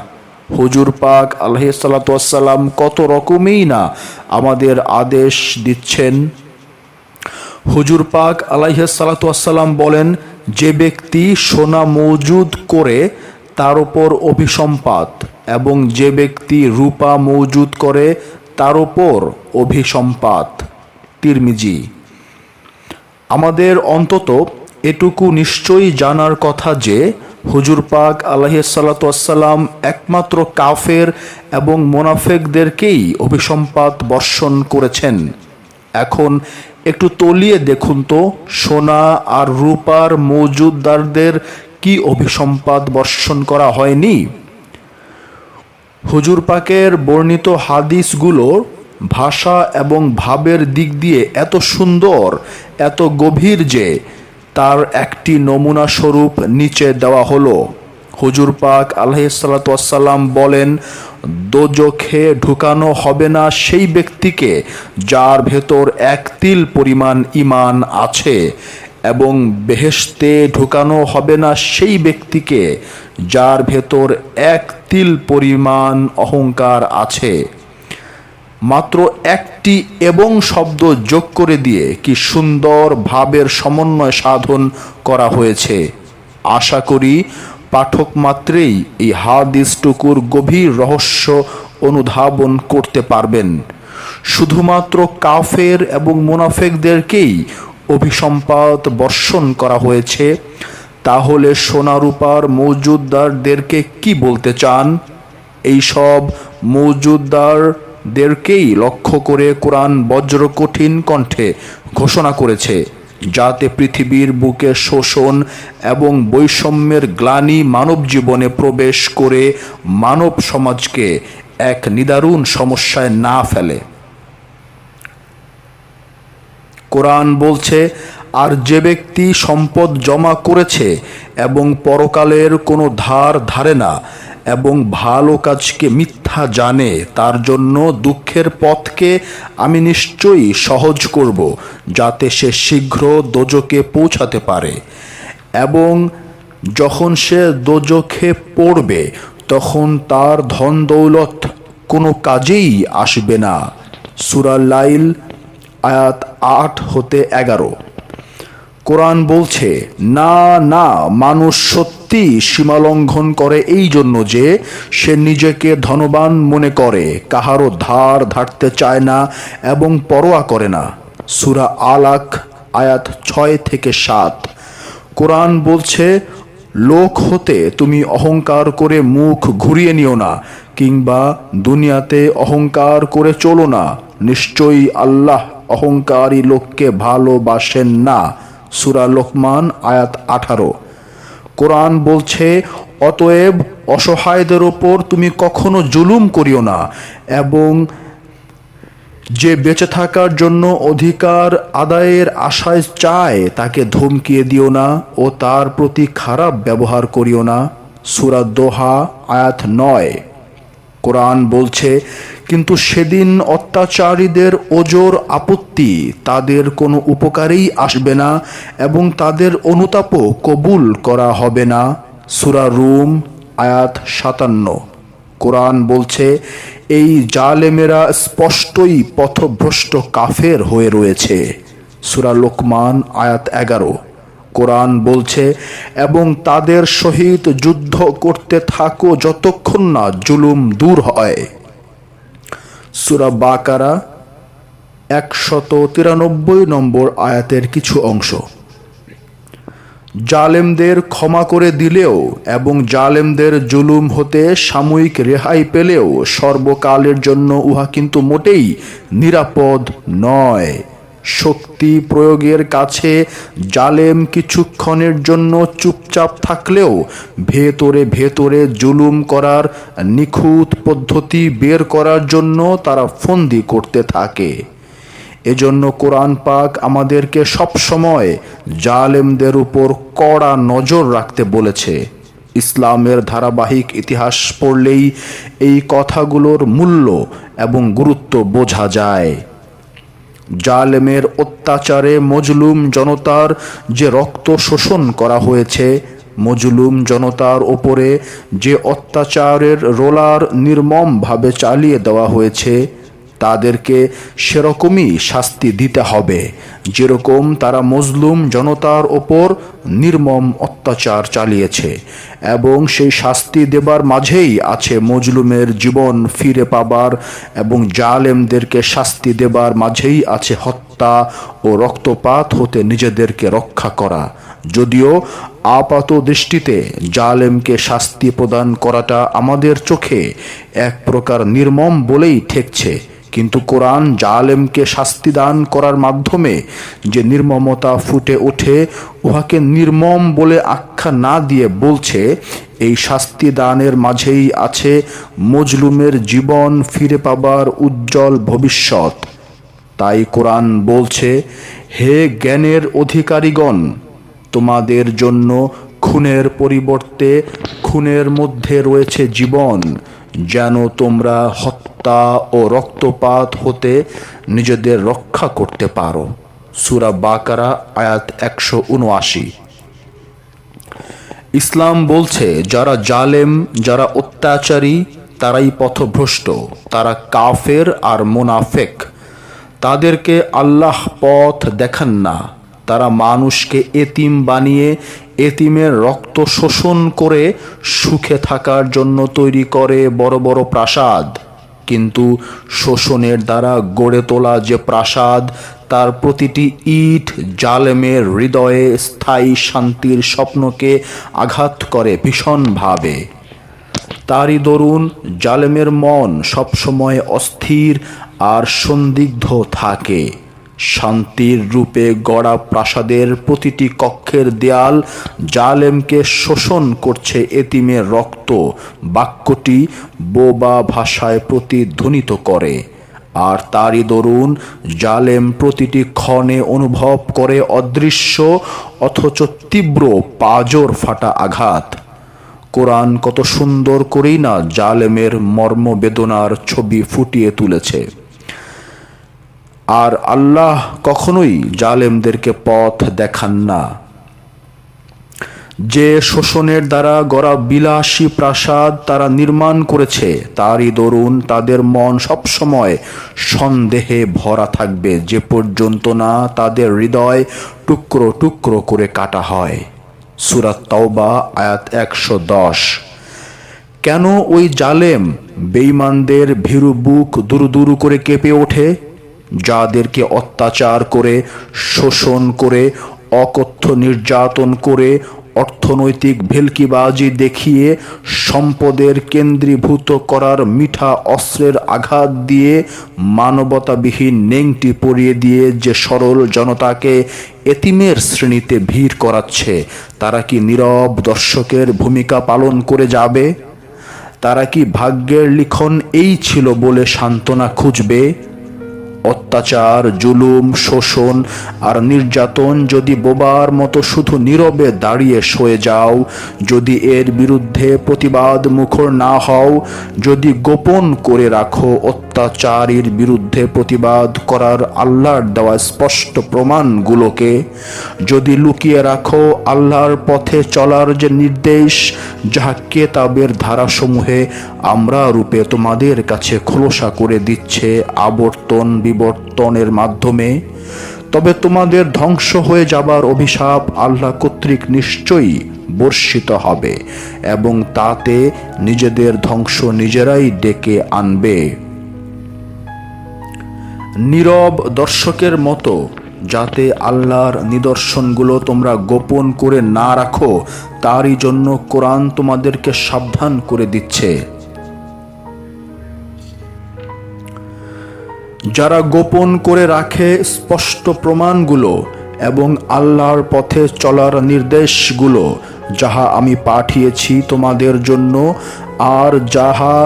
হুজুর পাক আলাইহিসসালাম কত রকমেই না আমাদের আদেশ দিচ্ছেন। হুজুর পাক আলাইহিসসালাম বলেন, যে ব্যক্তি সোনা মজুদ করে তার উপর অভিসম্পাত এবং যে ব্যক্তি রূপা মজুদ করে তার উপর অভিসম্পাত। তিরমিজি। আমাদের অন্তত এটুকু নিশ্চয়ই জানার কথা যে হুজুর পাক আলাইহিসসালাম একমাত্র কাফের এবং মোনাফেকদেরকেই অভিসম্পাত বর্ষণ করেছেন। এখন একটু তলিয়ে দেখুন তো, সোনা আর রূপার মজুদদারদের কি অভিসম্পাত বর্ষণ করা হয়নি? হুজুর পাকের বর্ণিত হাদিসগুলোর ভাষা এবং ভাবের দিক দিয়ে এত সুন্দর, এত গভীর যে তার একটি নমুনা স্বরূপ নিচে দেওয়া হলো। হুজুর পাক আলাইহিসসালাম বলেন, দোজখে ঢুকানো হবে না সেই ব্যক্তিকে যার ভেতর এক তিল পরিমাণ ঈমান আছে, এবং বেহেশতে ঢুকানো হবে না সেই ব্যক্তিকে যার ভেতর এক তিল পরিমাণ অহংকার আছে। মাত্র একটি এবং শব্দ যোগ করে দিয়ে কি সুন্দর ভাবের সমন্বয় সাধন করা হয়েছে। আশা করি পাঠক মাত্রেই এই হাদিসটুকুর গভীর রহস্য অনুধাবন করতে পারবেন। শুধুমাত্র কাফের এবং মুনাফেকদেরকেই অভিসম্পাত বর্ষণ করা হয়েছে, তাহলে সোনা রূপার মজুদদারদেরকে কি বলতে চান? এই সব মজুদদারদেরকেই লক্ষ্য করে কোরআন বজ্র কঠিন কণ্ঠে ঘোষণা করেছে, যাতে পৃথিবীর বুকে শোষণ এবং বৈষম্যের গ্লানি মানব জীবনে প্রবেশ করে মানব সমাজকে এক নিদারুণ সমস্যায় না ফেলে। কোরআন বলছে, আর যে ব্যক্তি সম্পদ জমা করেছে এবং পরকালের কোনো ধার ধারে না এবং ভালো কাজকে মিথ্যা জানে, তার জন্য দুঃখের পথকে আমি নিশ্চয়ই সহজ করব, যাতে সে শীঘ্র দোজখে পৌঁছাতে পারে, এবং যখন সে দোজখে পড়বে তখন তার ধন দৌলত কোনো কাজেই আসবে না। সূরা লাইল আয়াত 8 হতে 11। কোরআন বলছে, না না, মানুষ সত্যি সীমালঙ্ঘন করে এই জন্য যে সে নিজেকে ধনবান মনে করে, কাহারও ধার ধারতে চায় না এবং পরোয়া করে না। সূরা আলাক আয়াত 6 থেকে 7। কোরআন বলছে, লোক হতে তুমি অহংকার করে মুখ ঘুরিয়ে নিও না, কিংবা দুনিয়াতে অহংকার করে চলো না। নিশ্চয়ই আল্লাহ অহংকারী লোককে ভালোবাসেন না। সূরা লোকমান আয়াত 18। কোরআন বলছে, অতএব অসহায়দের ওপর তুমি কখনো জুলুম করিও না, এবং যে বেঁচে থাকার জন্য অধিকার আদায়ের আশায় চায় তাকে ধমকিয়ে দিও না ও তার প্রতি খারাপ ব্যবহার করিও না। সূরা দোহা আয়াত 9। কোরআন বলছে, কিন্তু সেদিন অত্যাচারীদের ওজর আপত্তি তাদের কোনো উপকারেই আসবে না এবং তাদের অনুতাপও কবুল করা হবে না। সূরা রুম আয়াত 57। কোরআন বলছে, এই জালেমেরা স্পষ্টই পথভ্রষ্ট কাফের হয়ে রয়েছে। সূরা লোকমান আয়াত 11। কোরআন বলছে, এবং তাদের সহিত যুদ্ধ করতে থাকো যতক্ষণ না জুলুম দূর হয়। সূরা বাকারা 193 নম্বর আয়াতের কিছু অংশ। জালেমদের ক্ষমা করে দিলেও এবং জালেমদের জুলুম হতে সাময়িক রেহাই পেলেও সর্বকালের জন্য উহা কিন্তু মোটেই নিরাপদ নয়। শক্তি প্রয়োগের কাছে জালেম কিছুক্ষণের জন্য চুপচাপ থাকলেও ভেতরে ভেতরে জুলুম করার নিখুঁত পদ্ধতি বের করার জন্য তারা ফন্দি করতে থাকে। এজন্য কোরআন পাক আমাদেরকে সবসময় জালেমদের উপর কড়া নজর রাখতে বলেছে। ইসলামের ধারাবাহিক ইতিহাস পড়লেই এই কথাগুলোর মূল্য এবং গুরুত্ব বোঝা যায়। জালেমের অত্যাচারে মজলুম জনতার যে রক্ত শোষণ করা হয়েছে, মজলুম জনতার ওপরে যে অত্যাচারের রোলার নির্মমভাবে চালিয়ে দেওয়া হয়েছে, তাদেরকে সেরকমই শাস্তি দিতে হবে যেরকম তারা মজলুম জনতার ওপর নির্মম অত্যাচার চালিয়েছে। এবং সেই শাস্তি দেবার মাঝেই আছে মজলুমের জীবন ফিরে পাবার, এবং জালেমদেরকে শাস্তি দেবার মাঝেই আছে হত্যা ও রক্তপাত হতে নিজেদেরকে রক্ষা করা। যদিও আপাত দৃষ্টিতে জালেমকে শাস্তি প্রদান করাটা আমাদের চোখে এক প্রকার নির্মম বলেই ঠেকছে, কিন্তু কোরআন জালেমকে শাস্তি দান করার মাধ্যমে যে নির্মমতা ফুটে ওঠে, উহাকে নির্মম বলে আখ্যা না দিয়ে বলছে, এই শাস্তি দানের মাঝেই আছে মজলুমের জীবন ফিরে পাবার উজ্জ্বল ভবিষ্যৎ। তাই কোরআন বলছে, হে জ্ঞানের অধিকারীগণ, তোমাদের জন্য খুনের পরিবর্তে খুনের মধ্যে রয়েছে জীবন, যেন তোমরা হত্যা ও রক্তপাত হতে নিজেদের রক্ষা করতে পারো। সূরা বাকারা আয়াত 179। ইসলাম বলছে, যারা জালেম, যারা অত্যাচারী, তারাই পথভ্রষ্ট, তারা কাফের আর মুনাফেক। তাদেরকে আল্লাহ পথ দেখান না। তারা মানুষকে এতিম বানিয়ে এতিমের রক্ত শোষণ করে সুখে থাকার জন্য তৈরি করে বড় বড় প্রাসাদ, কিন্তু শোষণের দ্বারা গড়ে তোলা যে প্রাসাদ, তার প্রতিটি ইট জালেমের হৃদয়ে স্থায়ী শান্তির স্বপ্নকে আঘাত করে ভীষণভাবে। তারই দরুন জালেমের মন সবসময় অস্থির আর সন্দিগ্ধ থাকে। শান্তির রূপে গড়া প্রাসাদের প্রতিটি কক্ষের দেয়াল জালেমকে শোষণ করছে এতিমের রক্ত বাক্যটি বোবা ভাষায় প্রতিধ্বনিত করে। আর তারই দরুন জালেম প্রতিটি ক্ষণে অনুভব করে অদৃশ্য অথচ তীব্র পাঁজর ফাটা আঘাত। কোরআন কত সুন্দর করেই না জালেমের মর্মবেদনার ছবি ফুটিয়ে তুলেছে। আর আল্লাহ কখনোই জালেমদেরকে পথ দেখান না। যে শোষণের দ্বারা গড়া বিলাসী প্রাসাদ তারা নির্মাণ করেছে, তারই দরুন তাদের মন সবসময় সন্দেহে ভরা থাকবে, যে পর্যন্ত না তাদের হৃদয় টুকরো টুকরো করে কাটা হয়। সূরা তাওবা আয়াত 110। কেন ওই জালেম বেঈমানদের ভীরু বুক দুরুদুরু করে কেঁপে ওঠে? যাদেরকে অত্যাচার করে, শোষণ করে, অকথ্য নির্যাতন করে, অর্থনৈতিক ভেলকিবাজি দেখিয়ে, সম্পদের কেন্দ্রীভূত করার মিঠা অস্ত্রের আঘাত দিয়ে, মানবতাবিহীন নেংটি পরিয়ে দিয়ে যে সরল জনতাকে এতিমের শ্রেণীতে ভিড় করাচ্ছে, তারা কি নীরব দর্শকের ভূমিকা পালন করে যাবে? তারা কি ভাগ্যের লিখন এই ছিল বলে সান্ত্বনা খুঁজবে? অত্যাচার, জুলুম, শোষণ আর নির্যাতন যদি বোবার মতো শুধু নীরবে দাঁড়িয়ে সয়ে যাও, যদি এর বিরুদ্ধে প্রতিবাদ মুখর না হও, যদি গোপন করে রাখো অত্যাচারীর বিরুদ্ধে প্রতিবাদ করার আল্লাহর দেওয়া স্পষ্ট প্রমাণগুলোকে, যদি লুকিয়ে রাখো আল্লাহর পথে চলার যে নির্দেশ, যাহা কেতাবের ধারাসমূহে আমরা রূপে তোমাদের কাছে খোলসা করে দিচ্ছে আবর্তন বিবর্তনের মাধ্যমে, তবে তোমাদের ধ্বংস হয়ে যাবার অভিশাপ আল্লাহ কর্তৃক নিশ্চয়ই বর্ষিত হবে এবং তাতে নিজেদের ধ্বংস নিজেরাই ডেকে আনবে। নীরব দর্শকের মতো যাতে আল্লাহর নিদর্শনগুলো তোমরা গোপন করে না রাখো, তারই জন্য কোরআন তোমাদেরকে সাবধান করে দিচ্ছে। যারা গোপন করে রাখে স্পষ্ট প্রমাণগুলো এবং আল্লাহর পথে চলার নির্দেশগুলো, যাহা আমি পাঠিয়েছি তোমাদের জন্য, আর যাহা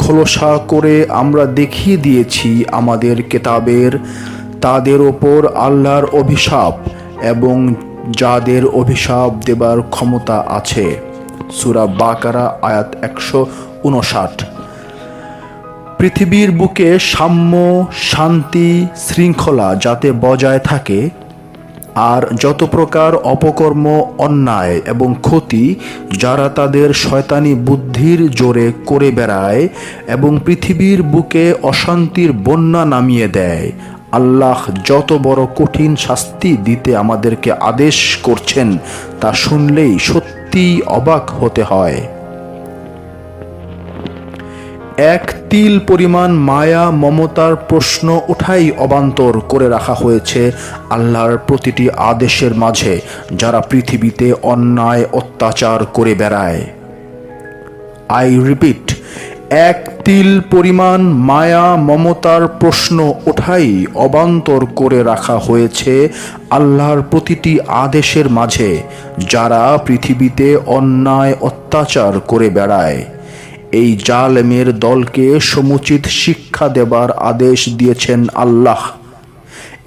খোলসা করে আমরা দেখিয়ে দিয়েছি আমাদের কেতাবের, তাদের ওপর আল্লাহর অভিশাপ এবং যাদের অভিশাপ দেবার ক্ষমতা আছে। সূরা বাকারা আয়াত 159। পৃথিবীর বুকে সাম্য, শান্তি, শৃঙ্খলা যাতে বজায় থাকে, আর যত প্রকার অপকর্ম, অন্যায় এবং ক্ষতি যারা তাদের শয়তানি বুদ্ধির জোরে করে বেড়ায় এবং পৃথিবীর বুকে অশান্তির বন্যা নামিয়ে দেয়, আল্লাহ যত বড় কঠিন শাস্তি দিতে আমাদেরকে আদেশ করছেন তা শুনলেই সত্যিই অবাক হতে হয়। এক তিল পরিমাণ মায়া মমতার প্রশ্ন ওঠাই অবান্তর করে রাখা হয়েছে আল্লাহর প্রতিটি আদেশের মাঝে, যারা পৃথিবীতে অন্যায় অত্যাচার করে বেড়ায়। আই রিপিট, এক তিল পরিমাণ মায়া মমতার প্রশ্ন ওঠাই অবান্তর করে রাখা হয়েছে আল্লাহর প্রতিটি আদেশের মাঝে, যারা পৃথিবীতে অন্যায় অত্যাচার করে বেড়ায়। এই জালেমের দলকে সমুচিত শিক্ষা দেবার আদেশ দিয়েছেন আল্লাহ।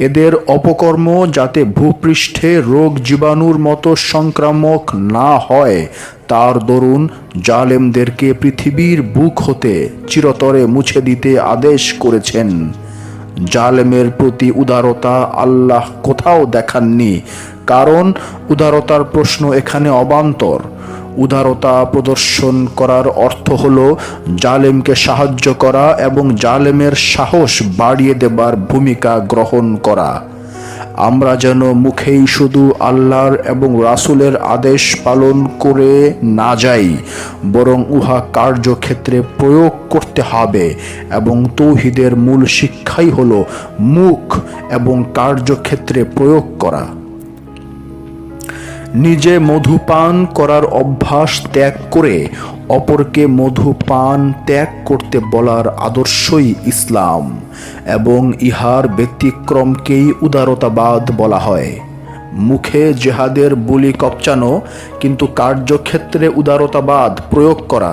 এদের অপকর্ম যাতে ভূপৃষ্ঠে রোগ জীবাণুর মতো সংক্রামক না হয়, তার দরুন জালেমদেরকে পৃথিবীর বুক হতে চিরতরে মুছে দিতে আদেশ করেছেন। জালেমের প্রতি উদারতা আল্লাহ কোথাও দেখাননি, কারণ উদারতার প্রশ্ন এখানে অবান্তর। উদারতা প্রদর্শন করার অর্থ হলো জালেমকে সাহায্য করা এবং জালেমের সাহস বাড়িয়ে দেবার ভূমিকা গ্রহণ করা। আমরা যেন মুখেই শুধু আল্লাহর এবং রাসূলের আদেশ পালন করে না যাই, বরং উহা কার্যক্ষেত্রে প্রয়োগ করতে হবে এবং তৌহিদের মূল শিক্ষাই হলো মুখ এবং কার্যক্ষেত্রে প্রয়োগ করা। নিজে মধুপান করার অভ্যাস ত্যাগ করে অপরকে মধুপান ত্যাগ করতে বলার আদর্শই ইসলাম, এবং ইহার ব্যতিক্রমকেই উদারতাবাদ বলা হয়। মুখে জেহাদের বুলি কপচানো কিন্তু কার্যক্ষেত্রে উদারতাবাদ প্রয়োগ করা,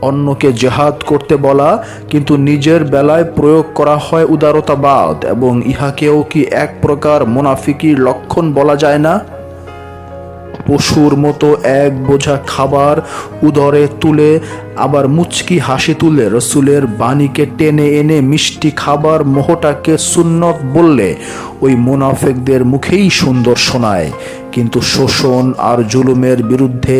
অন্যকে জেহাদ করতে বলা কিন্তু নিজের বেলায় প্রয়োগ করা হয় উদারতাবাদ, এবং ইহাকেও কি এক প্রকার মুনাফিকির লক্ষণ বলা যায় না? পশুর মতো এক বোঝা খাবার উদরে তুলে আবার মুচকি হাসি তুলে রসুলের বাণীকে টেনে এনে মিষ্টি খাবার মোহটাকে সুন্নত বললে ওই মুনাফেকদের মুখেই সুন্দর শোনায়, কিন্তু শোষণ আর জুলুমের বিরুদ্ধে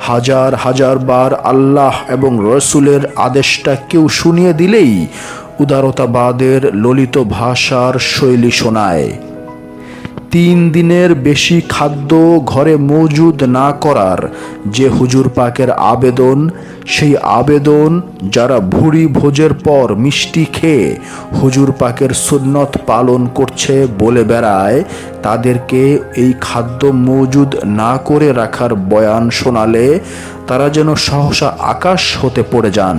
হাজার হাজার বার আল্লাহ এবং রসুলের আদেশটা কেউ শুনিয়ে দিলেই উদারতাবাদের ললিত ভাষার শৈলী শোনায়। 3 দিনের বেশি খাদ্য ঘরে মজুদ না করার যে হুজুর পাকের আবেদন, সেই আবেদন যারা ভুরি ভোজের পর মিষ্টি খেয়ে হুজুর পাকের সুন্নত পালন করছে বলে বেড়ায়, তাদেরকে এই খাদ্য মজুদ না করে রাখার বয়ান শোনালে তারা যেন সহসা আকাশ হতে পড়ে যান।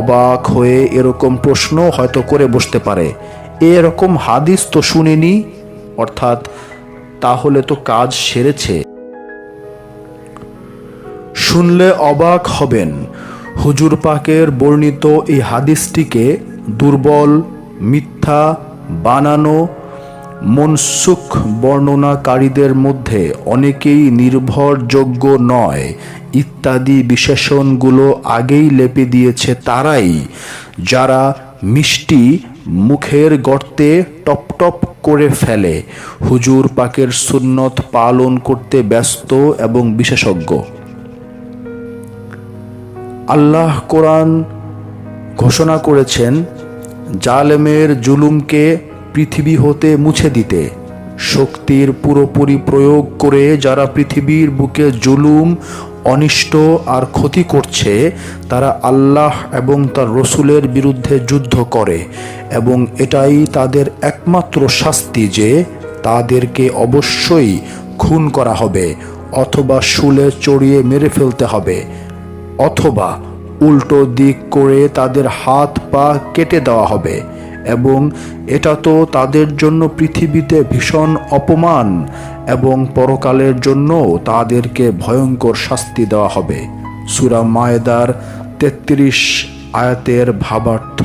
অবাক হয়ে এরকম প্রশ্ন হয়তো করে বসতে পারে, এরকম হাদিস তো শুনিনি, অর্থাৎ তাহলে তো কাজ সেরেছে। শুনলে অবাক হবেন, হুজুর পাকের বর্ণিত এই হাদিসটিকে দুর্বল, মিথ্যা, বানানো, মনসুখ বর্ণনাকারীদের মধ্যে অনেকেই নির্ভরযোগ্য নয় ইত্যাদি বিশেষণগুলো আগেই লেপে দিয়েছে তারাই, যারা মিষ্টি মুখের গর্তে টপ টপ করে ফেলে, হুজুর পাকের সুন্নত পালন করতে ব্যস্ত এবং বিশেষজ্ঞ। আল্লাহ কোরআন ঘোষণা করেছেন জালেমের জুলুমকে পৃথিবী হতে মুছে দিতে। শক্তির পুরোপুরি প্রয়োগ করে যারা পৃথিবীর বুকে জুলুম, অনিষ্ট আর ক্ষতি করছে, তারা আল্লাহ এবং তার রসুলের বিরুদ্ধে যুদ্ধ করে, এবং এটাই তাদের একমাত্র শাস্তি যে তাদেরকে অবশ্যই খুন করা হবে, অথবা শুলে চড়িয়ে মেরে ফেলতে হবে, অথবা উল্টো দিক করে তাদের হাত পা কেটে দেওয়া হবে। এবং এটা তো তাদের জন্য পৃথিবীতে ভীষণ অপমান, এবং পরকালের জন্য তাদেরকে ভয়ঙ্কর শাস্তি দেওয়া হবে। সূরা মায়েদার 33 আয়াতের ভাবার্থ।